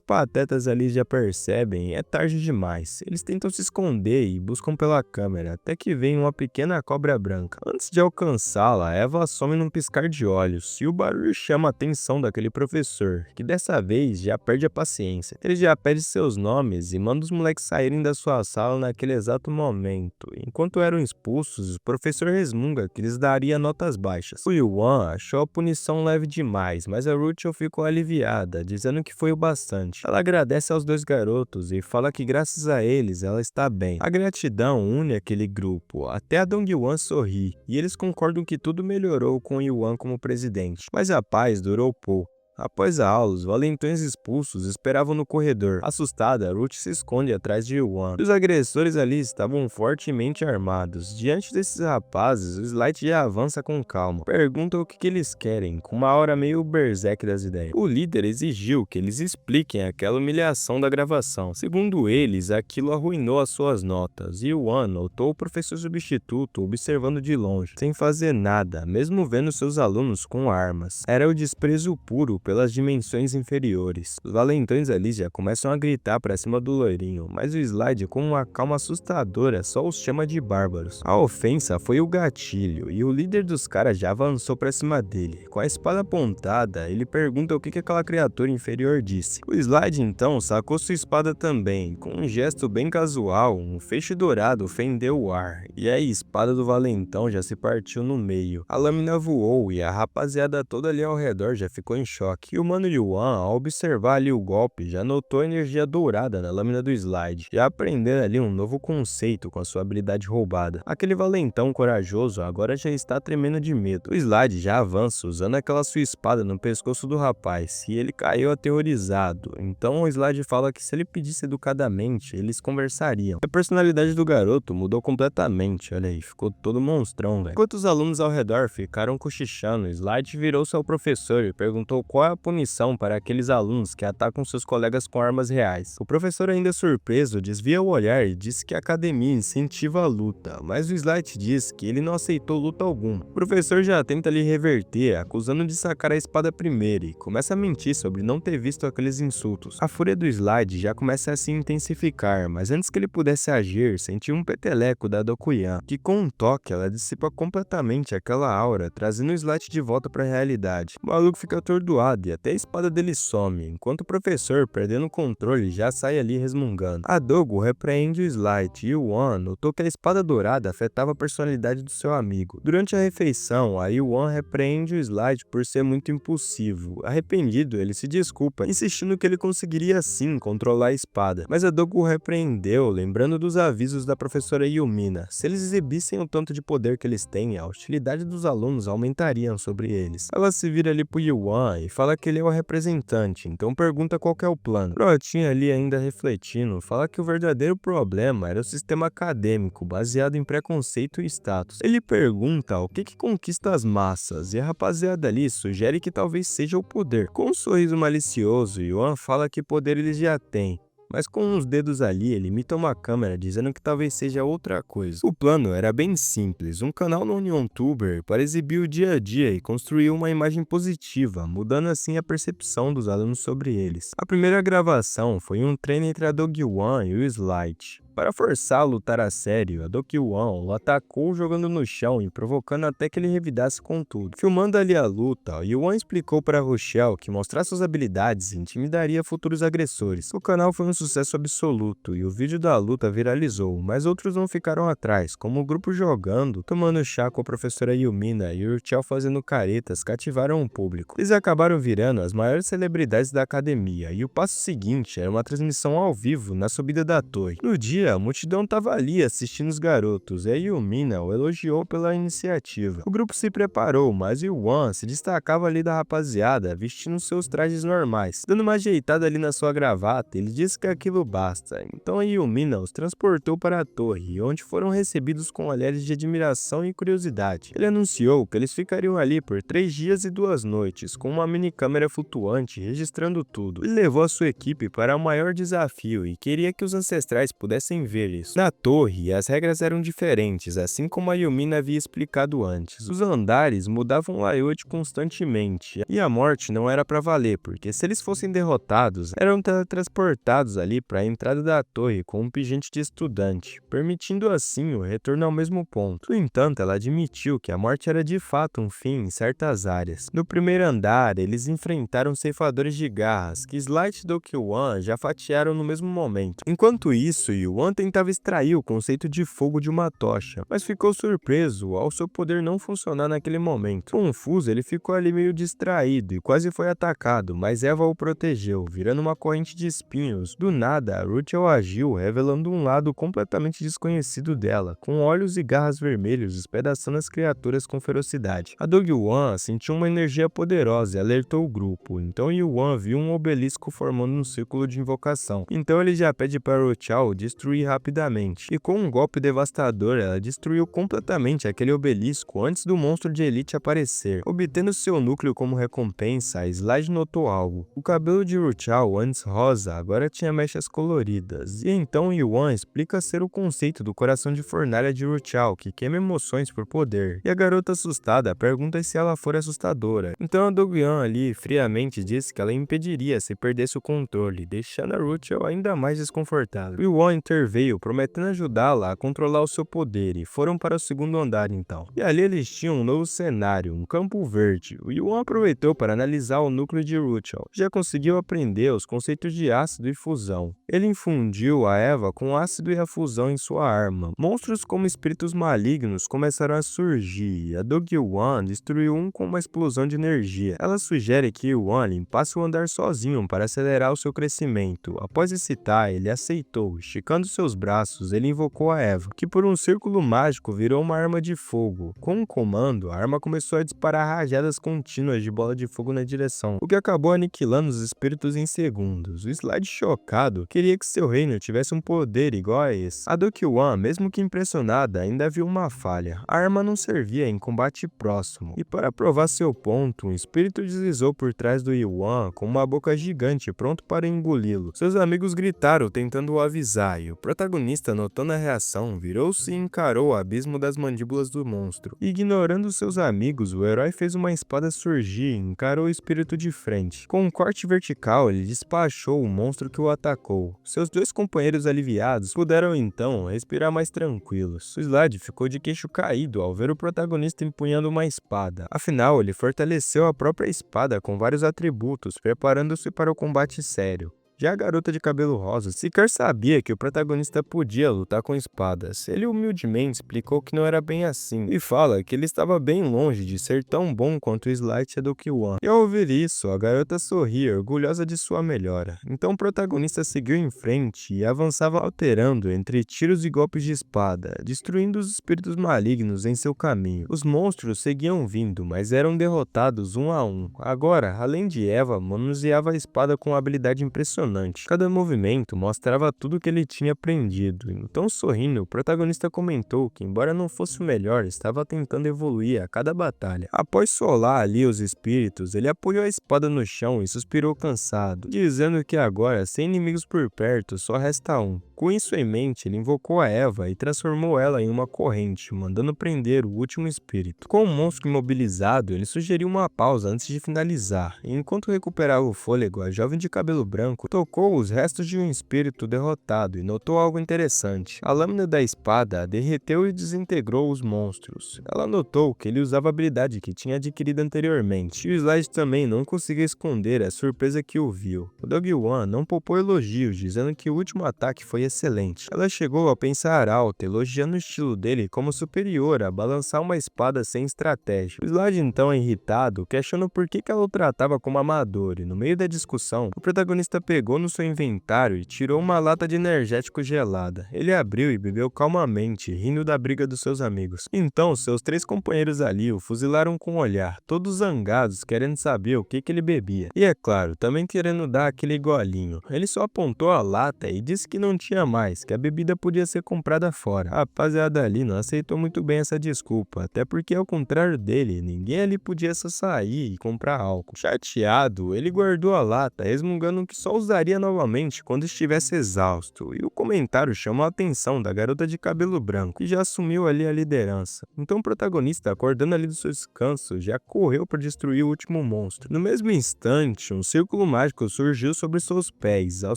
patetas ali já percebem, é tarde demais. Eles tentam se esconder e buscam pela câmera, até que vem uma pequena cobra branca. Antes de alcançá-la, Eva some num piscar de olhos, e o barulho chama a atenção daquele professor, que dessa vez já perde a paciência. Ele já pede seus nomes e manda os moleques saírem da sua sala naquele exato momento. Enquanto eram expulsos, o professor resmunga que lhes daria notas baixas. O Yuan achou a punição leve demais, mas a Ruchel ficou aliviada, dizendo que foi o bastante. Ela agradece aos dois garotos e fala que graças a eles ela está bem. A gratidão une aquele grupo, até a Dongwan sorri, e eles concordam que tudo melhorou com Yuan como presidente. Mas a paz durou pouco. Após a aula, os valentões expulsos esperavam no corredor. Assustada, Ruth se esconde atrás de Yuan. Os agressores ali estavam fortemente armados. Diante desses rapazes, o Slide já avança com calma. Pergunta o que eles querem, com uma aura meio berserk das ideias. O líder exigiu que eles expliquem aquela humilhação da gravação. Segundo eles, aquilo arruinou as suas notas. E Yuan notou o professor substituto observando de longe, sem fazer nada, mesmo vendo seus alunos com armas. Era o desprezo puro pelas dimensões inferiores. Os valentões ali já começam a gritar pra cima do loirinho, mas o Slide, com uma calma assustadora, só os chama de bárbaros. A ofensa foi o gatilho, e o líder dos caras já avançou pra cima dele. Com a espada apontada, ele pergunta o que aquela criatura inferior disse. O Slide então sacou sua espada também. Com um gesto bem casual, um feixe dourado fendeu o ar, e a espada do valentão já se partiu no meio. A lâmina voou e a rapaziada toda ali ao redor já ficou em choque. choque. E o Mano Yuan, ao observar ali o golpe, já notou a energia dourada na lâmina do Slide, já aprendendo ali um novo conceito com a sua habilidade roubada. Aquele valentão corajoso agora já está tremendo de medo. O Slide já avança usando aquela sua espada no pescoço do rapaz, e ele caiu aterrorizado. Então o Slide fala que se ele pedisse educadamente, eles conversariam. A personalidade do garoto mudou completamente, olha aí, ficou todo monstrão, velho. Enquanto os alunos ao redor ficaram cochichando, Slide virou-se ao professor e perguntou qual é a punição para aqueles alunos que atacam seus colegas com armas reais. O professor, ainda surpreso, desvia o olhar e diz que a academia incentiva a luta, mas o Slide diz que ele não aceitou luta alguma. O professor já tenta lhe reverter, acusando de sacar a espada primeiro, e começa a mentir sobre não ter visto aqueles insultos. A fúria do Slide já começa a se intensificar, mas antes que ele pudesse agir, sentiu um peteleco da Dokuyan, que com um toque ela dissipa completamente aquela aura, trazendo o Slide de volta para a realidade. O maluco fica atordoado e até a espada dele some, enquanto o professor, perdendo o controle, já sai ali resmungando. A Dogo repreende o Slide e o Wan notou que a espada dourada afetava a personalidade do seu amigo. Durante a refeição, a Yuan repreende o Slide por ser muito impulsivo. Arrependido, ele se desculpa, insistindo que ele conseguiria sim controlar a espada. Mas a Dogo o repreendeu, lembrando dos avisos da professora Yumina. Se eles exibissem o tanto de poder que eles têm, a hostilidade dos alunos aumentaria sobre eles. Ela se vira ali pro Yuan e fala que ele é o representante, então pergunta qual que é o plano. Brotinha ali ainda refletindo, fala que o verdadeiro problema era o sistema acadêmico, baseado em preconceito e status. Ele pergunta o que conquista as massas, e a rapaziada ali sugere que talvez seja o poder. Com um sorriso malicioso, Yuan fala que poder eles já têm, mas com uns dedos ali ele imita uma câmera dizendo que talvez seja outra coisa. O plano era bem simples, um canal no OnionTuber para exibir o dia a dia e construir uma imagem positiva, mudando assim a percepção dos alunos sobre eles. A primeira gravação foi um treino entre a Dogyuan e o Slide. Para forçar a lutar a sério, a Dokyuan o atacou jogando no chão e provocando até que ele revidasse com tudo. Filmando ali a luta, Yuan explicou para Rochelle que mostrar suas habilidades intimidaria futuros agressores. O canal foi um sucesso absoluto e o vídeo da luta viralizou, mas outros não ficaram atrás, como o grupo jogando, tomando chá com a professora Yumina e Rochelle fazendo caretas cativaram o público. Eles acabaram virando as maiores celebridades da academia e o passo seguinte era uma transmissão ao vivo na subida da torre. No dia, a multidão estava ali assistindo os garotos e a Yumina o elogiou pela iniciativa. O grupo se preparou, mas Yuan se destacava ali da rapaziada, vestindo seus trajes normais. Dando uma ajeitada ali na sua gravata, ele disse que aquilo basta. Então a Yumina os transportou para a torre, onde foram recebidos com olhares de admiração e curiosidade. Ele anunciou que eles ficariam ali por 3 dias e 2 noites, com uma mini câmera flutuante registrando tudo. Ele levou a sua equipe para o maior desafio e queria que os ancestrais pudessem ver isso. Na torre, as regras eram diferentes, assim como a Yumina havia explicado antes. Os andares mudavam layout constantemente, e a morte não era para valer, porque se eles fossem derrotados, eram teletransportados ali para a entrada da torre com um pingente de estudante, permitindo assim o retorno ao mesmo ponto. No entanto, ela admitiu que a morte era de fato um fim em certas áreas. No primeiro andar, eles enfrentaram ceifadores de garras, que Slide e Dokyuan já fatiaram no mesmo momento. Enquanto isso, Yuan tentava extrair o conceito de fogo de uma tocha, mas ficou surpreso ao seu poder não funcionar naquele momento. Confuso, ele ficou ali meio distraído e quase foi atacado, mas Eva o protegeu, virando uma corrente de espinhos. Do nada, Rachel agiu, revelando um lado completamente desconhecido dela, com olhos e garras vermelhos espedaçando as criaturas com ferocidade. A Dogyuan sentiu uma energia poderosa e alertou o grupo, então Yuan viu um obelisco formando um círculo de invocação. Então ele já pede para Rochelle destruir rapidamente, e com um golpe devastador ela destruiu completamente aquele obelisco antes do monstro de elite aparecer. Obtendo seu núcleo como recompensa, a Slide notou algo. O cabelo de Rochelle, antes rosa, agora tinha mechas coloridas, e então Yuan explica ser o conceito do coração de fornalha de Rochelle, que queima emoções por poder, e a garota assustada pergunta se ela for assustadora. Então a Dogyuan ali friamente diz que ela impediria se perdesse o controle, deixando a Rochelle ainda mais desconfortável. Yuan Master veio prometendo ajudá-la a controlar o seu poder e foram para o segundo andar então. E ali eles tinham um novo cenário, um campo verde. O Yuan aproveitou para analisar o núcleo de Ruchel. Já conseguiu aprender os conceitos de ácido e fusão. Ele infundiu a Eva com o ácido e a fusão em sua arma. Monstros como espíritos malignos começaram a surgir e a Dog Yuan destruiu um com uma explosão de energia. Ela sugere que Yuan limpasse o andar sozinho para acelerar o seu crescimento. Após excitar, ele aceitou. Esticando seus braços, ele invocou a Eva, que por um círculo mágico virou uma arma de fogo. Com um comando, a arma começou a disparar rajadas contínuas de bola de fogo na direção, o que acabou aniquilando os espíritos em segundos. O Slide, chocado, queria que seu reino tivesse um poder igual a esse. A Duke Yuan, mesmo que impressionada, ainda viu uma falha. A arma não servia em combate próximo. E para provar seu ponto, um espírito deslizou por trás do Yuan com uma boca gigante pronto para engoli-lo. Seus amigos gritaram tentando o avisar e o protagonista, notando a reação, virou-se e encarou o abismo das mandíbulas do monstro. Ignorando seus amigos, o herói fez uma espada surgir e encarou o espírito de frente. Com um corte vertical, ele despachou o monstro que o atacou. Seus dois companheiros aliviados puderam então respirar mais tranquilos. O Slade ficou de queixo caído ao ver o protagonista empunhando uma espada. Afinal, ele fortaleceu a própria espada com vários atributos, preparando-se para o combate sério. Já a garota de cabelo rosa sequer sabia que o protagonista podia lutar com espadas. Ele humildemente explicou que não era bem assim, e fala que ele estava bem longe de ser tão bom quanto o Slight e a Duke Yuan. E ao ouvir isso, a garota sorria, orgulhosa de sua melhora. Então o protagonista seguiu em frente e avançava alterando entre tiros e golpes de espada, destruindo os espíritos malignos em seu caminho. Os monstros seguiam vindo, mas eram derrotados um a um. Agora, além de Eva, manuseava a espada com uma habilidade impressionante. Cada movimento mostrava tudo o que ele tinha aprendido. Então, sorrindo, o protagonista comentou que, embora não fosse o melhor, estava tentando evoluir a cada batalha. Após solar ali os espíritos, ele apoiou a espada no chão e suspirou cansado, dizendo que agora, sem inimigos por perto, só resta um. Com isso em mente, ele invocou a Eva e transformou ela em uma corrente, mandando prender o último espírito. Com o monstro imobilizado, ele sugeriu uma pausa antes de finalizar, e enquanto recuperava o fôlego, a jovem de cabelo branco tocou os restos de um espírito derrotado e notou algo interessante. A lâmina da espada derreteu e desintegrou os monstros. Ela notou que ele usava a habilidade que tinha adquirido anteriormente, e o Slide também não conseguia esconder a surpresa que o viu. O Dog Yuan não poupou elogios, dizendo que o último ataque foi excelente. Ela chegou a pensar alto, elogiando o estilo dele como superior a balançar uma espada sem estratégia. O Slide, então irritado, questionou por que ela o tratava como amador, e no meio da discussão, o protagonista pegou no seu inventário e tirou uma lata de energético gelada. Ele abriu e bebeu calmamente, rindo da briga dos seus amigos. Então, seus três companheiros ali o fuzilaram com um olhar, todos zangados, querendo saber o que ele bebia. E é claro, também querendo dar aquele golinho. Ele só apontou a lata e disse que não tinha mais, que a bebida podia ser comprada fora. A rapaziada ali não aceitou muito bem essa desculpa, até porque ao contrário dele, ninguém ali podia só sair e comprar álcool. Chateado, ele guardou a lata, resmungando que só usaria novamente quando estivesse exausto, e o comentário chamou a atenção da garota de cabelo branco, que já assumiu ali a liderança. Então o protagonista, acordando ali do seu descanso, já correu para destruir o último monstro. No mesmo instante, um círculo mágico surgiu sobre seus pés. Ao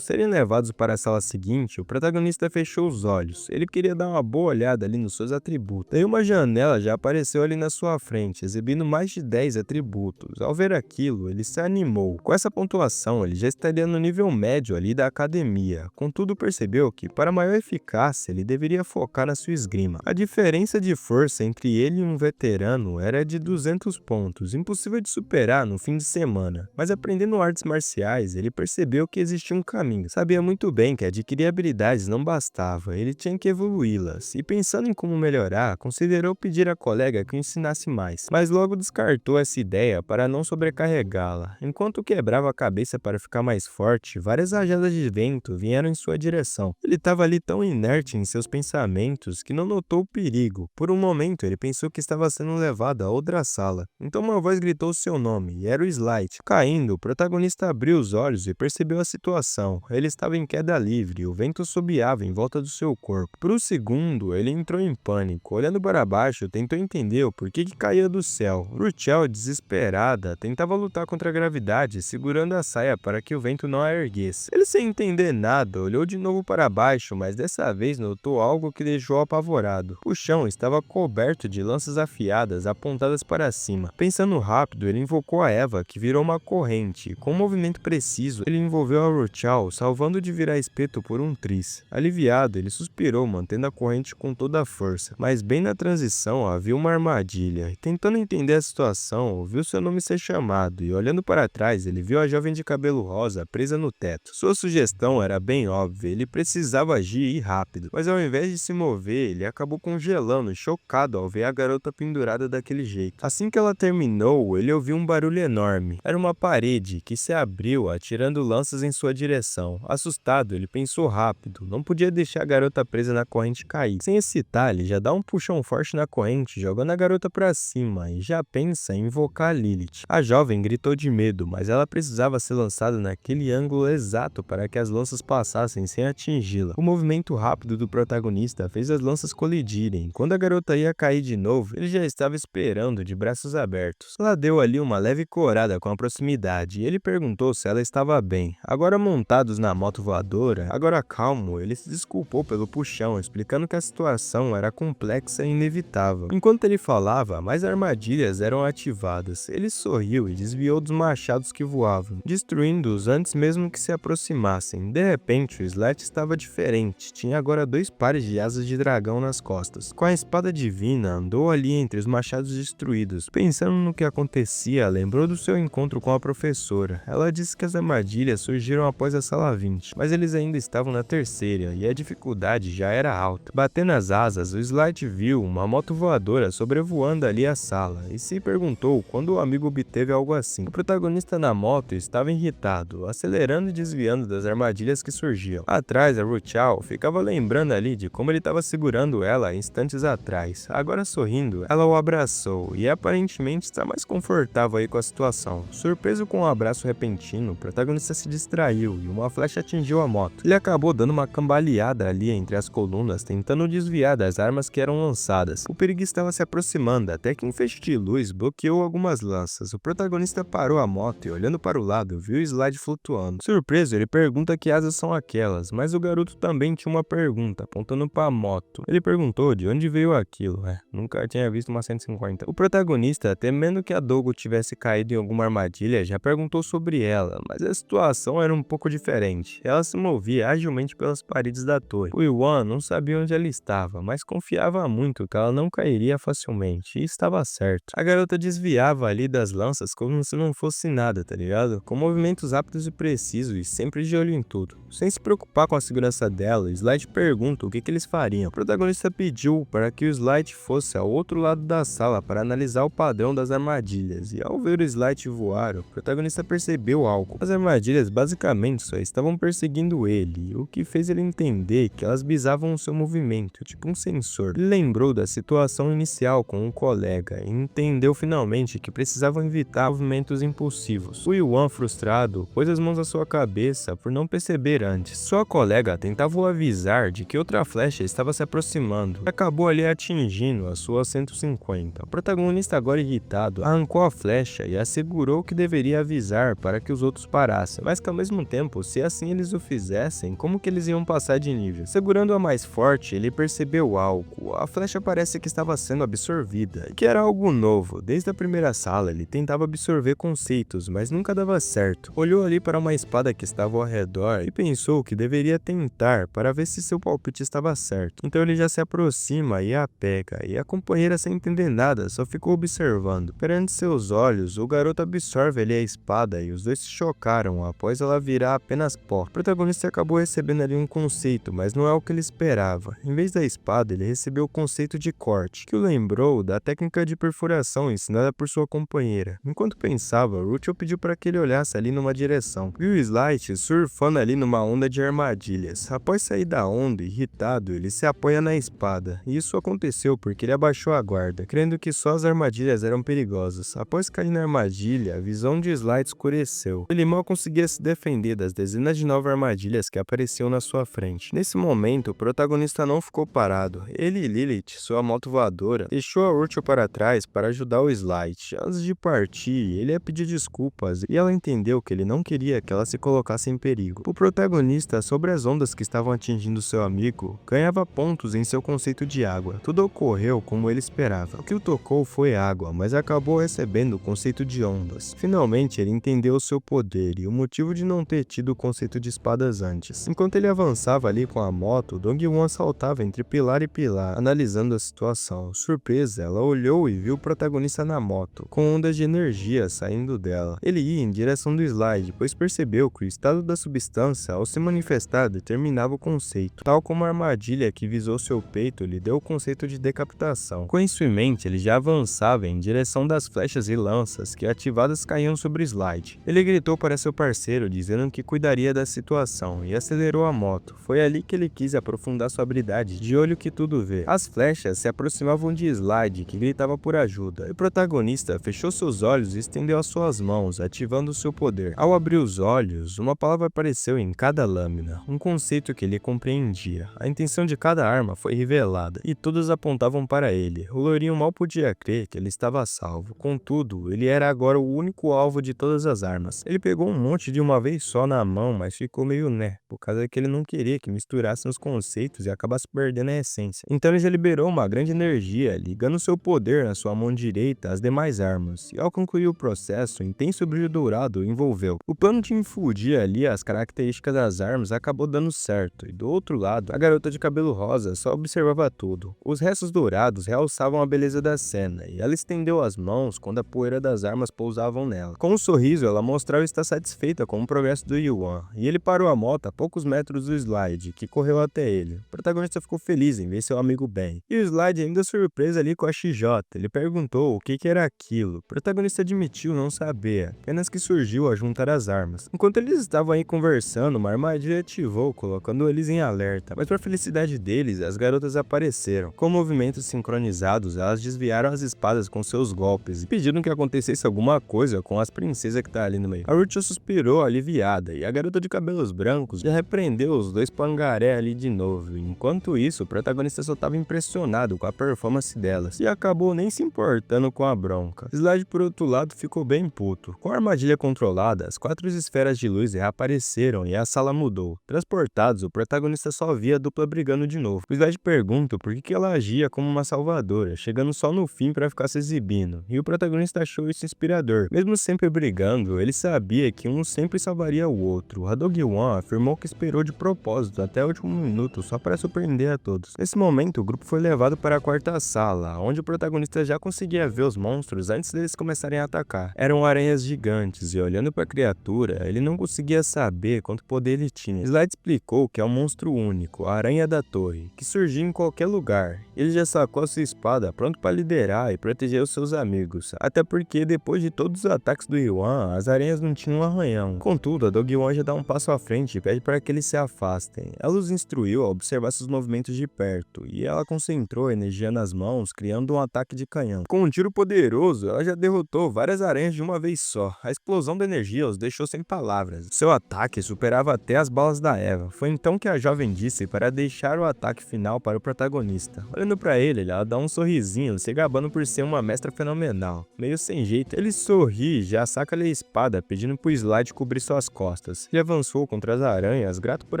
serem levados para a sala seguinte, o protagonista fechou os olhos. Ele queria dar uma boa olhada ali nos seus atributos. Daí uma janela já apareceu ali na sua frente, exibindo mais de 10 atributos. Ao ver aquilo, ele se animou. Com essa pontuação, ele já estaria no nível médio ali da academia. Contudo, percebeu que, para maior eficácia, ele deveria focar na sua esgrima. A diferença de força entre ele e um veterano era de 200 pontos, impossível de superar no fim de semana. Mas aprendendo artes marciais, ele percebeu que existia um caminho. Sabia muito bem que adquirir habilidades não bastava, ele tinha que evoluí-las. E pensando em como melhorar, considerou pedir à colega que o ensinasse mais. Mas logo descartou essa ideia para não sobrecarregá-la. Enquanto quebrava a cabeça para ficar mais forte, várias rajadas de vento vieram em sua direção. Ele estava ali tão inerte em seus pensamentos que não notou o perigo. Por um momento, ele pensou que estava sendo levado a outra sala. Então uma voz gritou seu nome, e era o Slight. Caindo, o protagonista abriu os olhos e percebeu a situação. Ele estava em queda livre, o vento assobiava em volta do seu corpo. Por um segundo, ele entrou em pânico. Olhando para baixo, tentou entender o porquê que caía do céu. Rachel, desesperada, tentava lutar contra a gravidade, segurando a saia para que o vento não a erguesse. Ele, sem entender nada, olhou de novo para baixo, mas dessa vez notou algo que deixou apavorado. O chão estava coberto de lanças afiadas apontadas para cima. Pensando rápido, ele invocou a Eva, que virou uma corrente. Com um movimento preciso, ele envolveu a Rachel, salvando de virar espeto por um tris. Aliviado, ele suspirou, mantendo a corrente com toda a força. Mas bem na transição, havia uma armadilha. Tentando entender a situação, ouviu seu nome ser chamado, e olhando para trás, ele viu a jovem de cabelo rosa presa no teto. Sua sugestão era bem óbvia, ele precisava agir e ir rápido. Mas ao invés de se mover, ele acabou congelando, chocado ao ver a garota pendurada daquele jeito. Assim que ela terminou, ele ouviu um barulho enorme. Era uma parede que se abriu, atirando lanças em sua direção. Assustado, ele pensou rápido. Não podia deixar a garota presa na corrente cair. Sem hesitar, ele já dá um puxão forte na corrente, jogando a garota para cima, e já pensa em invocar Lilith. A jovem gritou de medo, mas ela precisava ser lançada naquele ângulo exato para que as lanças passassem sem atingi-la. O movimento rápido do protagonista fez as lanças colidirem. Quando a garota ia cair de novo, ele já estava esperando de braços abertos. Ela deu ali uma leve corada com a proximidade, e ele perguntou se ela estava bem. Agora montados na moto voadora, agora calmo, ele se desculpou pelo puxão, explicando que a situação era complexa e inevitável. Enquanto ele falava, mais armadilhas eram ativadas. Ele sorriu e desviou dos machados que voavam, destruindo-os antes mesmo que se aproximassem. De repente, o Slight estava diferente. Tinha agora 2 pares de asas de dragão nas costas. Com a espada divina, andou ali entre os machados destruídos. Pensando no que acontecia, lembrou do seu encontro com a professora. Ela disse que as armadilhas surgiram após a sala 20, mas eles ainda estavam na terceira, e a dificuldade já era alta. Batendo as asas, o Slight viu uma moto voadora sobrevoando ali a sala, e se perguntou quando o amigo obteve algo assim. O protagonista na moto estava irritado, acelerando e desviando das armadilhas que surgiam. Atrás, a Rachel ficava lembrando ali de como ele estava segurando ela instantes atrás. Agora sorrindo, ela o abraçou, e aparentemente está mais confortável aí com a situação. Surpreso com o abraço repentino, o protagonista se distraiu e uma flecha atingiu a moto. Ele acabou dando uma cambaleada ali entre as colunas, tentando desviar das armas que eram lançadas. O perigo estava se aproximando, até que um feixe de luz bloqueou algumas lanças. O protagonista parou a moto e, olhando para o lado, viu o Slide flutuando. Surpreso, ele pergunta que asas são aquelas, mas o garoto também tinha uma pergunta, apontando para a moto. Ele perguntou de onde veio aquilo. Nunca tinha visto uma 150. O protagonista, temendo que a Dogo tivesse caído em alguma armadilha, já perguntou sobre ela, mas a situação era um pouco diferente. Ela se movia agilmente pelas paredes da torre. O Yuan não sabia onde ela estava, mas confiava muito que ela não cairia facilmente, e estava certo. A garota desviava ali das lanças como se não fosse nada, tá ligado? Com movimentos rápidos e precisos, e sempre de olho em tudo. Sem se preocupar com a segurança dela, Slight pergunta o que eles fariam. O protagonista pediu para que o Slight fosse ao outro lado da sala para analisar o padrão das armadilhas, e ao ver o Slight voar, o protagonista percebeu algo. As armadilhas basicamente só estavam perseguindo ele, o que fez ele entender que elas visavam o seu movimento, tipo um sensor. Ele lembrou da situação inicial com um colega e entendeu finalmente que precisavam evitar movimentos impulsivos. O Yuan, frustrado, pôs as mãos à sua cabeça por não perceber antes. Sua colega tentava o avisar de que outra flecha estava se aproximando e acabou ali atingindo a sua 150. O protagonista, agora irritado, arrancou a flecha e assegurou que deveria avisar para que os outros parassem, mas que ao mesmo tempo, se assim eles o fizessem, como que eles iam passar de nível? Segurando-a mais forte, ele percebeu algo. A flecha parece que estava sendo absorvida, e que era algo novo. Desde a primeira sala, ele tentava absorver conceitos, mas nunca dava certo. Olhou ali para uma espada que estava ao redor e pensou que deveria tentar para ver se seu palpite estava certo. Então ele já se aproxima e a pega, e a companheira, sem entender nada, só ficou observando. Perante seus olhos, o garoto absorve ali a espada e os dois se chocaram após ela virar apenas pó. O protagonista acabou recebendo ali um conceito, mas não é o que ele esperava. Em vez da espada, ele recebeu o conceito de corte, que o lembrou da técnica de perfuração ensinada por sua companheira. Enquanto pensava, Rachel pediu para que ele olhasse ali numa direção. Viu o Slight surfando ali numa onda de armadilhas. Após sair da onda, irritado, ele se apoia na espada. E isso aconteceu porque ele abaixou a guarda, crendo que só as armadilhas eram perigosas. Após cair na armadilha, a visão de Slight escureceu. Ele mal conseguia se defender das dezenas de novas armadilhas que apareciam na na sua frente. Nesse momento, o protagonista não ficou parado. Ele e Lilith, sua moto voadora, deixou a Rachel para trás para ajudar o Slide. Antes de partir, ele ia pedir desculpas e ela entendeu que ele não queria que ela se colocasse em perigo. O protagonista, sobre as ondas que estavam atingindo seu amigo, ganhava pontos em seu conceito de água. Tudo ocorreu como ele esperava. O que o tocou foi água, mas acabou recebendo o conceito de ondas. Finalmente, ele entendeu o seu poder e o motivo de não ter tido o conceito de espadas antes. Enquanto ele avançava ali com a moto, Dong-won saltava entre pilar e pilar, analisando a situação. Surpresa, ela olhou e viu o protagonista na moto, com ondas de energia saindo dela. Ele ia em direção do Slide, pois percebeu que o estado da substância, ao se manifestar, determinava o conceito. Tal como a armadilha que visou seu peito lhe deu o conceito de decapitação. Com isso em mente, ele já avançava em direção das flechas e lanças que ativadas caíam sobre o Slide. Ele gritou para seu parceiro, dizendo que cuidaria da situação, e acelerou a moto. Foi ali que ele quis aprofundar sua habilidade de olho que tudo vê. As flechas se aproximavam de Slide, que gritava por ajuda, e o protagonista fechou seus olhos e estendeu as suas mãos, ativando seu poder. Ao abrir os olhos, uma palavra apareceu em cada lâmina, um conceito que ele compreendia. A intenção de cada arma foi revelada, e todas apontavam para ele. O loirinho mal podia crer que ele estava a salvo. Contudo, ele era agora o único alvo de todas as armas. Ele pegou um monte de uma vez só na mão, mas ficou meio por causa que ele não queria que misturassem os conceitos e acabasse perdendo a essência. Então ele já liberou uma grande energia, ligando seu poder na sua mão direita às demais armas, e ao concluir o processo, um intenso brilho dourado o envolveu. O plano de infundir ali as características das armas acabou dando certo, e do outro lado, a garota de cabelo rosa só observava tudo. Os restos dourados realçavam a beleza da cena, e ela estendeu as mãos quando a poeira das armas pousavam nela. Com um sorriso, ela mostrava estar satisfeita com o progresso do Yuan, e ele parou a moto a poucos metros do Slide, que correu até ele. O protagonista ficou feliz em ver seu amigo bem. E o Slide, ainda surpreso ali com a XJ, ele perguntou o que era aquilo. O protagonista admitiu não saber, apenas que surgiu a juntar as armas. Enquanto eles estavam aí conversando, uma armadilha ativou, colocando eles em alerta. Mas para felicidade deles, as garotas apareceram. Com movimentos sincronizados, elas desviaram as espadas com seus golpes e pediram que acontecesse alguma coisa com as princesas que tá ali no meio. A Rachel suspirou aliviada e a garota de cabelos brancos já repreendeu os dois pangaré ali de novo. Enquanto isso, o protagonista só estava impressionado com a performance delas e acabou nem se importando com a bronca. Slide, por outro lado, ficou bem puto. Com a armadilha controlada, as 4 esferas de luz reapareceram e a sala mudou. Transportados, o protagonista só via a dupla brigando de novo. O Slide pergunta por que ela agia como uma salvadora, chegando só no fim para ficar se exibindo, e o protagonista achou isso inspirador. Mesmo sempre brigando, ele sabia que um sempre salvaria o outro. A Dong-won afirmou que esperou de propósito até o último minuto só para surpreender a todos. Nesse momento, o grupo foi levado para a quarta sala, onde o protagonista já conseguia ver os monstros antes deles começarem a atacar. Eram aranhas gigantes e, olhando para a criatura, ele não conseguia saber quanto poder ele tinha. Slide explicou que é um monstro único, a Aranha da Torre, que surgia em qualquer lugar. Ele já sacou a sua espada pronto para liderar e proteger os seus amigos, até porque depois de todos os ataques do Yuan, as aranhas não tinham um arranhão. Contudo, a Dong-won já dá um passo à frente e pede para que eles se afastem. Ela os instruiu a observar seus movimentos de perto, e ela concentrou a energia nas mãos, criando um ataque de canhão. Com um tiro poderoso, ela já derrotou várias aranhas de uma vez só. A explosão da energia os deixou sem palavras. Seu ataque superava até as balas da Eva. Foi então que a jovem disse para deixar o ataque final para o protagonista. Olhando para ele, ela dá um sorrisinho, se gabando por ser uma mestra fenomenal. Meio sem jeito, ele sorri e já saca-lhe a espada, pedindo pro Slide cobrir suas costas. Ele avançou contra as aranhas, grato por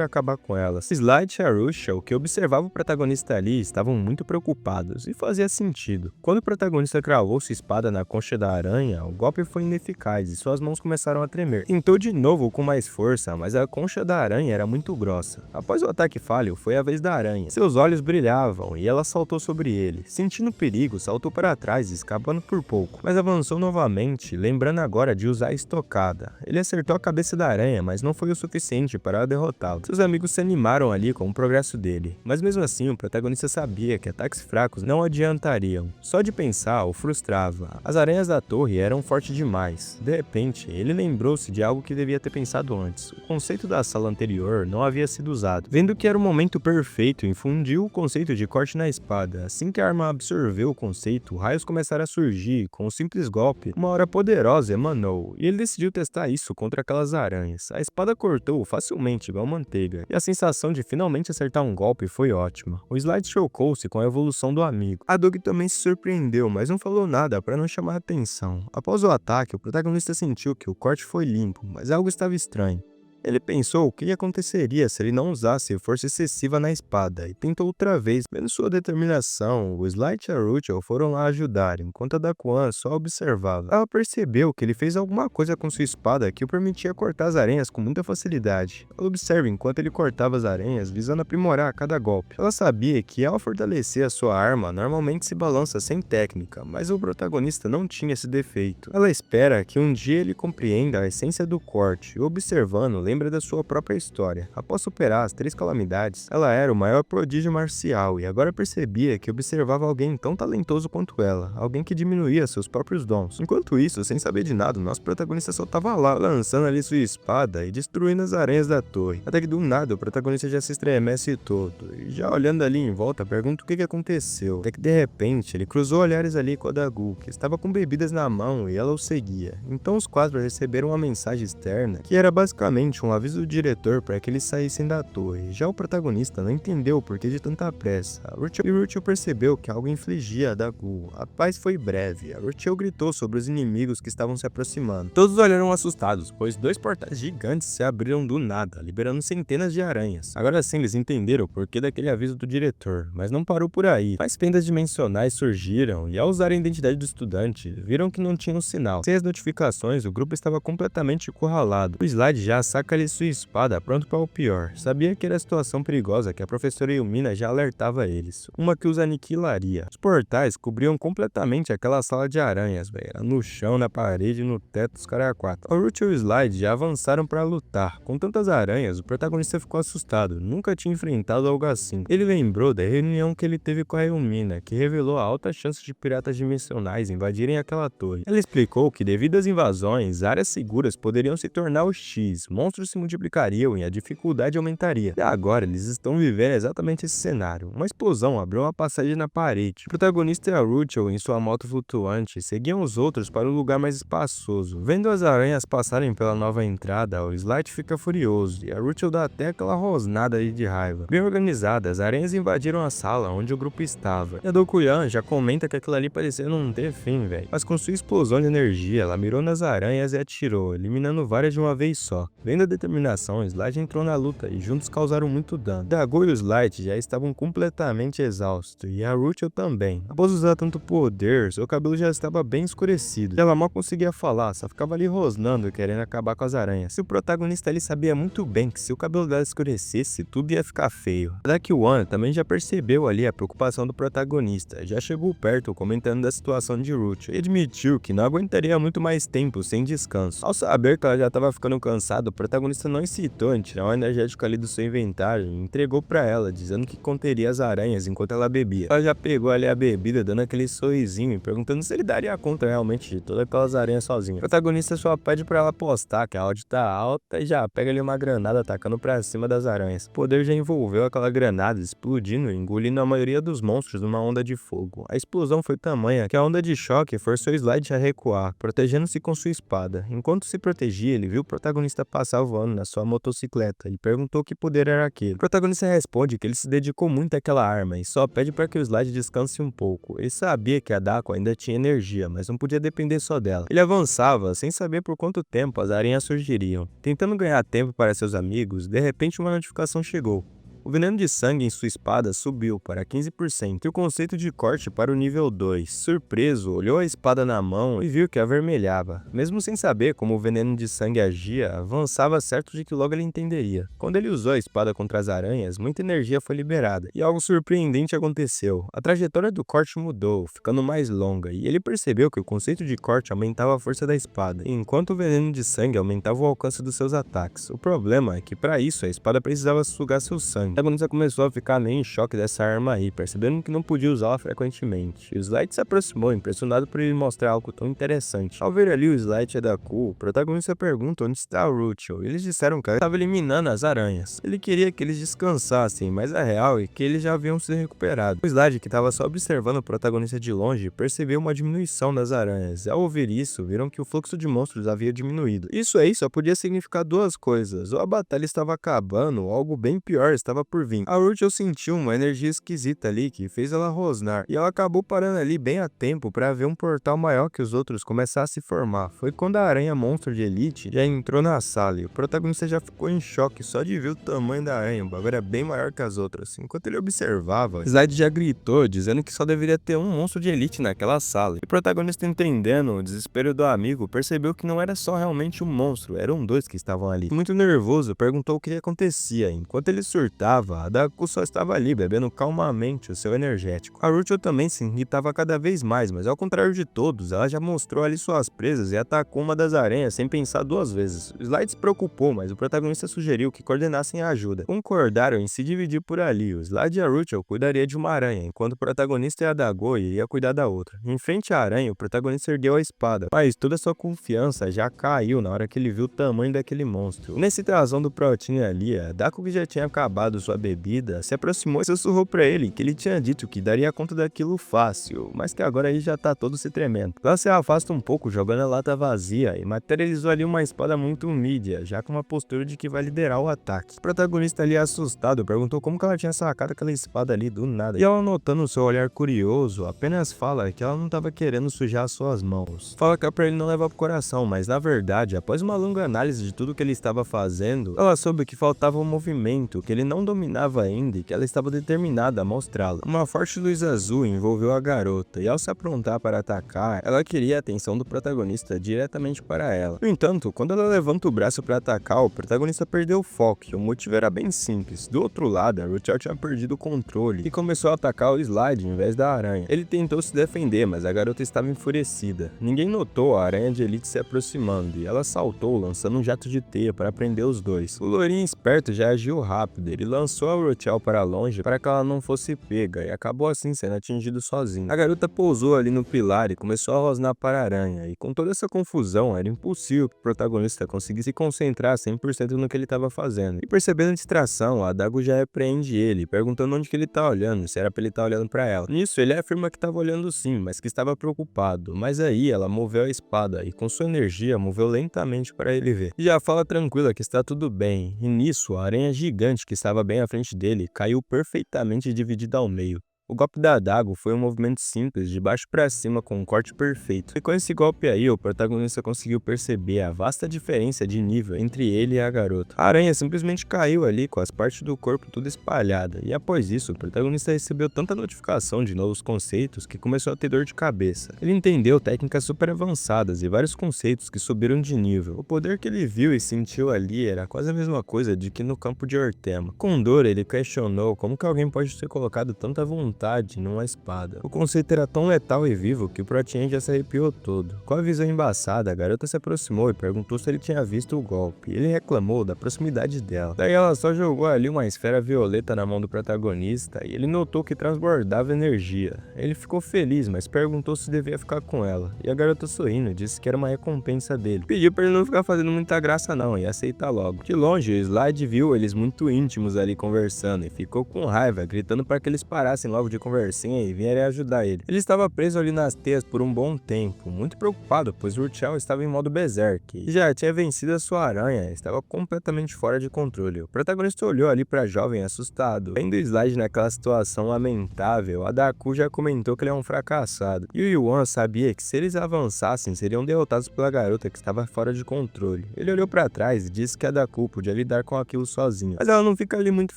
acabar com elas. Slide e a Rachel, que observava o protagonista ali, estavam muito preocupados, e fazia sentido. Quando o protagonista cravou sua espada na concha da aranha, o golpe foi ineficaz e suas mãos começaram a tremer. Tentou de novo com mais força, mas a concha da aranha era muito grossa. Após o ataque falho, foi a vez da aranha. Seus olhos brilhavam e ela saltou sobre ele. Sentindo perigo, saltou para trás, escapando por pouco, mas avançou novamente, lembrando agora de usar a estocada. Ele acertou a cabeça da aranha, mas não foi o suficiente para derrotá-lo. Seus amigos se animaram ali com o progresso dele, mas mesmo assim o protagonista sabia que ataques fracos não adiantariam. Só de pensar o frustrava. As aranhas da torre eram fortes demais. De repente, ele lembrou-se de algo que devia ter pensado antes. O conceito da sala anterior não havia sido usado. Vendo que era o momento perfeito, infundiu o conceito de corte na espada. Assim que a arma absorveu o conceito, raios começaram a surgir. Com um simples golpe, uma aura poderosa emanou, e ele decidiu testar isso contra aquelas aranhas. A espada cortou facilmente, igual uma manteiga, e a sensação de finalmente acertar um golpe foi ótima. O Slide chocou-se com a evolução do amigo. A Doug também se surpreendeu, mas não falou nada para não chamar atenção. Após o ataque, o protagonista sentiu que o corte foi limpo, mas algo estava estranho. Ele pensou o que aconteceria se ele não usasse força excessiva na espada e tentou outra vez. Vendo sua determinação, o Slight e a Rachel foram lá ajudar, enquanto a Daquan só observava. Ela percebeu que ele fez alguma coisa com sua espada que o permitia cortar as aranhas com muita facilidade. Ela observa enquanto ele cortava as aranhas, visando aprimorar a cada golpe. Ela sabia que ao fortalecer a sua arma, normalmente se balança sem técnica, mas o protagonista não tinha esse defeito. Ela espera que um dia ele compreenda a essência do corte, e observando, lembra da sua própria história. Após superar as 3 calamidades, ela era o maior prodígio marcial e agora percebia que observava alguém tão talentoso quanto ela, alguém que diminuía seus próprios dons. Enquanto isso, sem saber de nada, o nosso protagonista só estava lá, lançando ali sua espada e destruindo as aranhas da torre. Até que do nada, o protagonista já se estremece todo, e já olhando ali em volta, pergunta o que aconteceu. Até que de repente, ele cruzou olhares ali com a Dagu, que estava com bebidas na mão e ela o seguia. Então os 4 receberam uma mensagem externa, que era basicamente um aviso do diretor para que eles saíssem da torre. Já o protagonista não entendeu o porquê de tanta pressa. Rachel percebeu que algo infligia a Dagu. A paz foi breve. A Rachel gritou sobre os inimigos que estavam se aproximando. Todos olharam assustados, pois 2 portais gigantes se abriram do nada, liberando centenas de aranhas. Agora sim eles entenderam o porquê daquele aviso do diretor, mas não parou por aí. Mais fendas dimensionais surgiram e ao usar a identidade do estudante, viram que não tinha um sinal. Sem as notificações, o grupo estava completamente encurralado. O Slide já saca ali sua espada, pronto para o pior. Sabia que era a situação perigosa que a professora Yumina já alertava eles, uma que os aniquilaria. Os portais cobriam completamente aquela sala de aranhas, velho. No chão, na parede, no teto, os caras 4. O Root e o Slide já avançaram para lutar. Com tantas aranhas, o protagonista ficou assustado. Nunca tinha enfrentado algo assim. Ele lembrou da reunião que ele teve com a Yumina, que revelou a alta chance de piratas dimensionais invadirem aquela torre. Ela explicou que devido às invasões, áreas seguras poderiam se tornar hostis, monstros se multiplicariam e a dificuldade aumentaria. E agora eles estão vivendo exatamente esse cenário. Uma explosão abriu uma passagem na parede. O protagonista e a Rachel, em sua moto flutuante, seguiam os outros para um lugar mais espaçoso. Vendo as aranhas passarem pela nova entrada, o Slide fica furioso e a Rachel dá até aquela rosnada ali de raiva. Bem organizadas, as aranhas invadiram a sala onde o grupo estava. E a Dokuyan já comenta que aquilo ali parecia não ter fim, velho. Mas com sua explosão de energia, ela mirou nas aranhas e atirou, eliminando várias de uma vez só. Vendo a determinação, Slide entrou na luta e juntos causaram muito dano. Dago e o Slide já estavam completamente exaustos, e a Rachel também. Após usar tanto poder, seu cabelo já estava bem escurecido. Ela mal conseguia falar, só ficava ali rosnando, querendo acabar com as aranhas. E o protagonista ali sabia muito bem que se o cabelo dela escurecesse, tudo ia ficar feio. A Daquan também já percebeu ali a preocupação do protagonista, já chegou perto comentando da situação de Rachel e admitiu que não aguentaria muito mais tempo sem descanso. Ao saber que ela já estava ficando cansada, o protagonista não hesitou em tirar um energético ali do seu inventário e entregou pra ela, dizendo que conteria as aranhas enquanto ela bebia. Ela já pegou ali a bebida, dando aquele sorrisinho e perguntando se ele daria conta realmente de todas aquelas aranhas sozinho. O protagonista só pede pra ela apostar que a odd tá alta e já pega ali uma granada atacando pra cima das aranhas. O poder já envolveu aquela granada explodindo e engolindo a maioria dos monstros numa onda de fogo. A explosão foi tamanha que a onda de choque forçou o Slide a recuar, protegendo-se com sua espada. Enquanto se protegia, ele viu o protagonista passar voando na sua motocicleta e perguntou que poder era aquele. O protagonista responde que ele se dedicou muito àquela arma e só pede para que o Slide descanse um pouco. Ele sabia que a Daco ainda tinha energia, mas não podia depender só dela. Ele avançava sem saber por quanto tempo as aranhas surgiriam. Tentando ganhar tempo para seus amigos, de repente uma notificação chegou. O veneno de sangue em sua espada subiu para 15% e o conceito de corte para o nível 2. Surpreso, olhou a espada na mão e viu que avermelhava. Mesmo sem saber como o veneno de sangue agia, avançava certo de que logo ele entenderia. Quando ele usou a espada contra as aranhas, muita energia foi liberada e algo surpreendente aconteceu. A trajetória do corte mudou, ficando mais longa, e ele percebeu que o conceito de corte aumentava a força da espada, enquanto o veneno de sangue aumentava o alcance dos seus ataques. O problema é que para isso a espada precisava sugar seu sangue. O protagonista começou a ficar meio em choque dessa arma aí, percebendo que não podia usá-la frequentemente. E o Slide se aproximou, impressionado por ele mostrar algo tão interessante. Ao ver ali o Slide e a Deku, o protagonista pergunta onde está o Ruchel. Eles disseram que ela estava eliminando as aranhas. Ele queria que eles descansassem, mas a real é que eles já haviam se recuperado. O Slide, que estava só observando o protagonista de longe, percebeu uma diminuição das aranhas. Ao ouvir isso, viram que o fluxo de monstros havia diminuído. Isso aí só podia significar duas coisas: ou a batalha estava acabando, ou algo bem pior estava por vir. A Ruchel sentiu uma energia esquisita ali que fez ela rosnar, e ela acabou parando ali bem a tempo para ver um portal maior que os outros começar a se formar. Foi quando a aranha monstro de Elite já entrou na sala e o protagonista já ficou em choque só de ver o tamanho da aranha. O bagulho era bem maior que as outras. Enquanto ele observava, Slide já gritou, dizendo que só deveria ter um monstro de Elite naquela sala. E o protagonista, entendendo o desespero do amigo, percebeu que não era só realmente um monstro, eram dois que estavam ali. Muito nervoso, perguntou o que acontecia. Enquanto ele surtava, a Deku só estava ali, bebendo calmamente o seu energético. A Ruchel também se irritava cada vez mais, mas ao contrário de todos, ela já mostrou ali suas presas e atacou uma das aranhas sem pensar duas vezes. O Slide se preocupou, mas o protagonista sugeriu que coordenassem a ajuda. Concordaram em se dividir por ali. O Slide e a Ruchel cuidaria de uma aranha, enquanto o protagonista e a Dago iria cuidar da outra. Em frente à aranha, o protagonista ergueu a espada, mas toda sua confiança já caiu na hora que ele viu o tamanho daquele monstro. Nessa interação do Protinho ali, a Daku, que já tinha acabado sua bebida, se aproximou e sussurrou pra ele que ele tinha dito que daria conta daquilo fácil, mas que agora ele já tá todo se tremendo. Ela se afasta um pouco, jogando a lata vazia, e materializou ali uma espada muito mídia, já com uma postura de que vai liderar o ataque. O protagonista ali, assustado, perguntou como que ela tinha sacado aquela espada ali do nada, e ela, notando seu olhar curioso, apenas fala que ela não tava querendo sujar suas mãos. Fala que é pra ele não levar pro coração, mas na verdade, após uma longa análise de tudo que ele estava fazendo, ela soube que faltava um movimento que ele não dominava ainda e que ela estava determinada a mostrá-lo. Uma forte luz azul envolveu a garota, e ao se aprontar para atacar, ela queria a atenção do protagonista diretamente para ela. No entanto, quando ela levanta o braço para atacar, o protagonista perdeu o foco, e o motivo era bem simples. Do outro lado, a Ruchel tinha perdido o controle e começou a atacar o Slide em vez da aranha. Ele tentou se defender, mas a garota estava enfurecida. Ninguém notou a aranha de Elite se aproximando, e ela saltou, lançando um jato de teia para prender os dois. O lourinho esperto já agiu rápido, ele lançou a Ruchel para longe para que ela não fosse pega, e acabou assim sendo atingido sozinho. A garota pousou ali no pilar e começou a rosnar para a aranha, e com toda essa confusão, era impossível que o protagonista conseguisse se concentrar 100% no que ele estava fazendo. E percebendo a distração, a Dago já repreende ele, perguntando onde que ele tá olhando, se era pra ele estar olhando para ela. Nisso, ele afirma que estava olhando sim, mas que estava preocupado. Mas aí, ela moveu a espada, e com sua energia, moveu lentamente para ele ver. E já fala tranquila que está tudo bem, e nisso, a aranha gigante que estava bem à frente dele, caiu perfeitamente dividida ao meio. O golpe da Dago foi um movimento simples, de baixo para cima, com um corte perfeito. E com esse golpe aí, o protagonista conseguiu perceber a vasta diferença de nível entre ele e a garota. A aranha simplesmente caiu ali, com as partes do corpo tudo espalhada, e após isso, o protagonista recebeu tanta notificação de novos conceitos que começou a ter dor de cabeça. Ele entendeu técnicas super avançadas e vários conceitos que subiram de nível. O poder que ele viu e sentiu ali era quase a mesma coisa de que no campo de Ortema. Com dor, ele questionou como que alguém pode ter colocado tanta vontade numa espada. O conceito era tão letal e vivo que o Protein já se arrepiou todo. Com a visão embaçada, a garota se aproximou e perguntou se ele tinha visto o golpe. Ele reclamou da proximidade dela. Daí ela só jogou ali uma esfera violeta na mão do protagonista e ele notou que transbordava energia. Ele ficou feliz, mas perguntou se devia ficar com ela. E a garota, sorrindo, disse que era uma recompensa dele. Pediu pra ele não ficar fazendo muita graça não e aceitar logo. De longe, o Slide viu eles muito íntimos ali conversando e ficou com raiva, gritando para que eles parassem logo de conversinha e vierem ajudar ele. Ele estava preso ali nas teias por um bom tempo, muito preocupado, pois Ruchel estava em modo berserk e já tinha vencido a sua aranha, estava completamente fora de controle. O protagonista olhou ali para a jovem assustado. Vendo o Slide naquela situação lamentável, a Daku já comentou que ele é um fracassado. E o Yuan sabia que se eles avançassem, seriam derrotados pela garota que estava fora de controle. Ele olhou para trás e disse que a Daku podia lidar com aquilo sozinha, mas ela não fica ali muito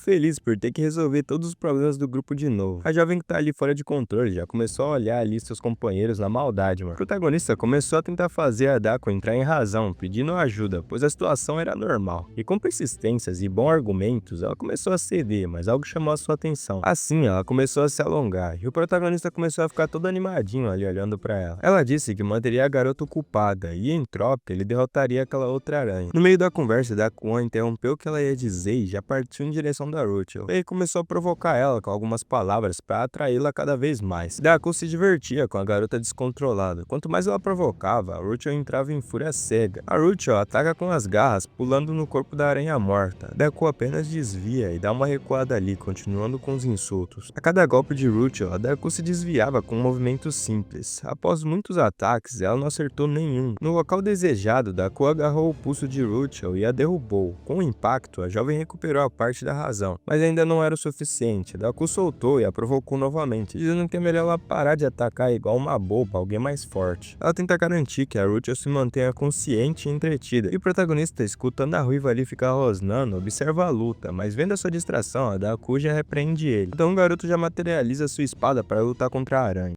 feliz por ter que resolver todos os problemas do grupo de novo. A jovem que tá ali fora de controle já começou a olhar ali seus companheiros na maldade, mano. O protagonista começou a tentar fazer a Dako entrar em razão, pedindo ajuda, pois a situação era normal. E com persistências e bons argumentos, ela começou a ceder, mas algo chamou a sua atenção. Assim, ela começou a se alongar, e o protagonista começou a ficar todo animadinho ali olhando pra ela. Ela disse que manteria a garota ocupada, e em troca, ele derrotaria aquela outra aranha. No meio da conversa, Dakuon interrompeu o que ela ia dizer e já partiu em direção da Rachel. Ele começou a provocar ela com algumas palavras para atraí-la cada vez mais. Daku se divertia com a garota descontrolada. Quanto mais ela provocava, a Rachel entrava em fúria cega. A Rachel ataca com as garras, pulando no corpo da aranha morta. Daku apenas desvia e dá uma recuada ali, continuando com os insultos. A cada golpe de Rachel, a Daku se desviava com um movimento simples. Após muitos ataques, ela não acertou nenhum. No local desejado, Daku agarrou o pulso de Rachel e a derrubou. Com o impacto, a jovem recuperou a parte da razão, mas ainda não era o suficiente. Daku soltou e a provocou novamente, dizendo que é melhor ela parar de atacar igual uma boba alguém mais forte. Ela tenta garantir que a Rachel se mantenha consciente e entretida, e o protagonista, escutando a ruiva ali ficar rosnando, observa a luta, mas vendo a sua distração, a Daku já repreende ele. Então o garoto já materializa sua espada para lutar contra a aranha.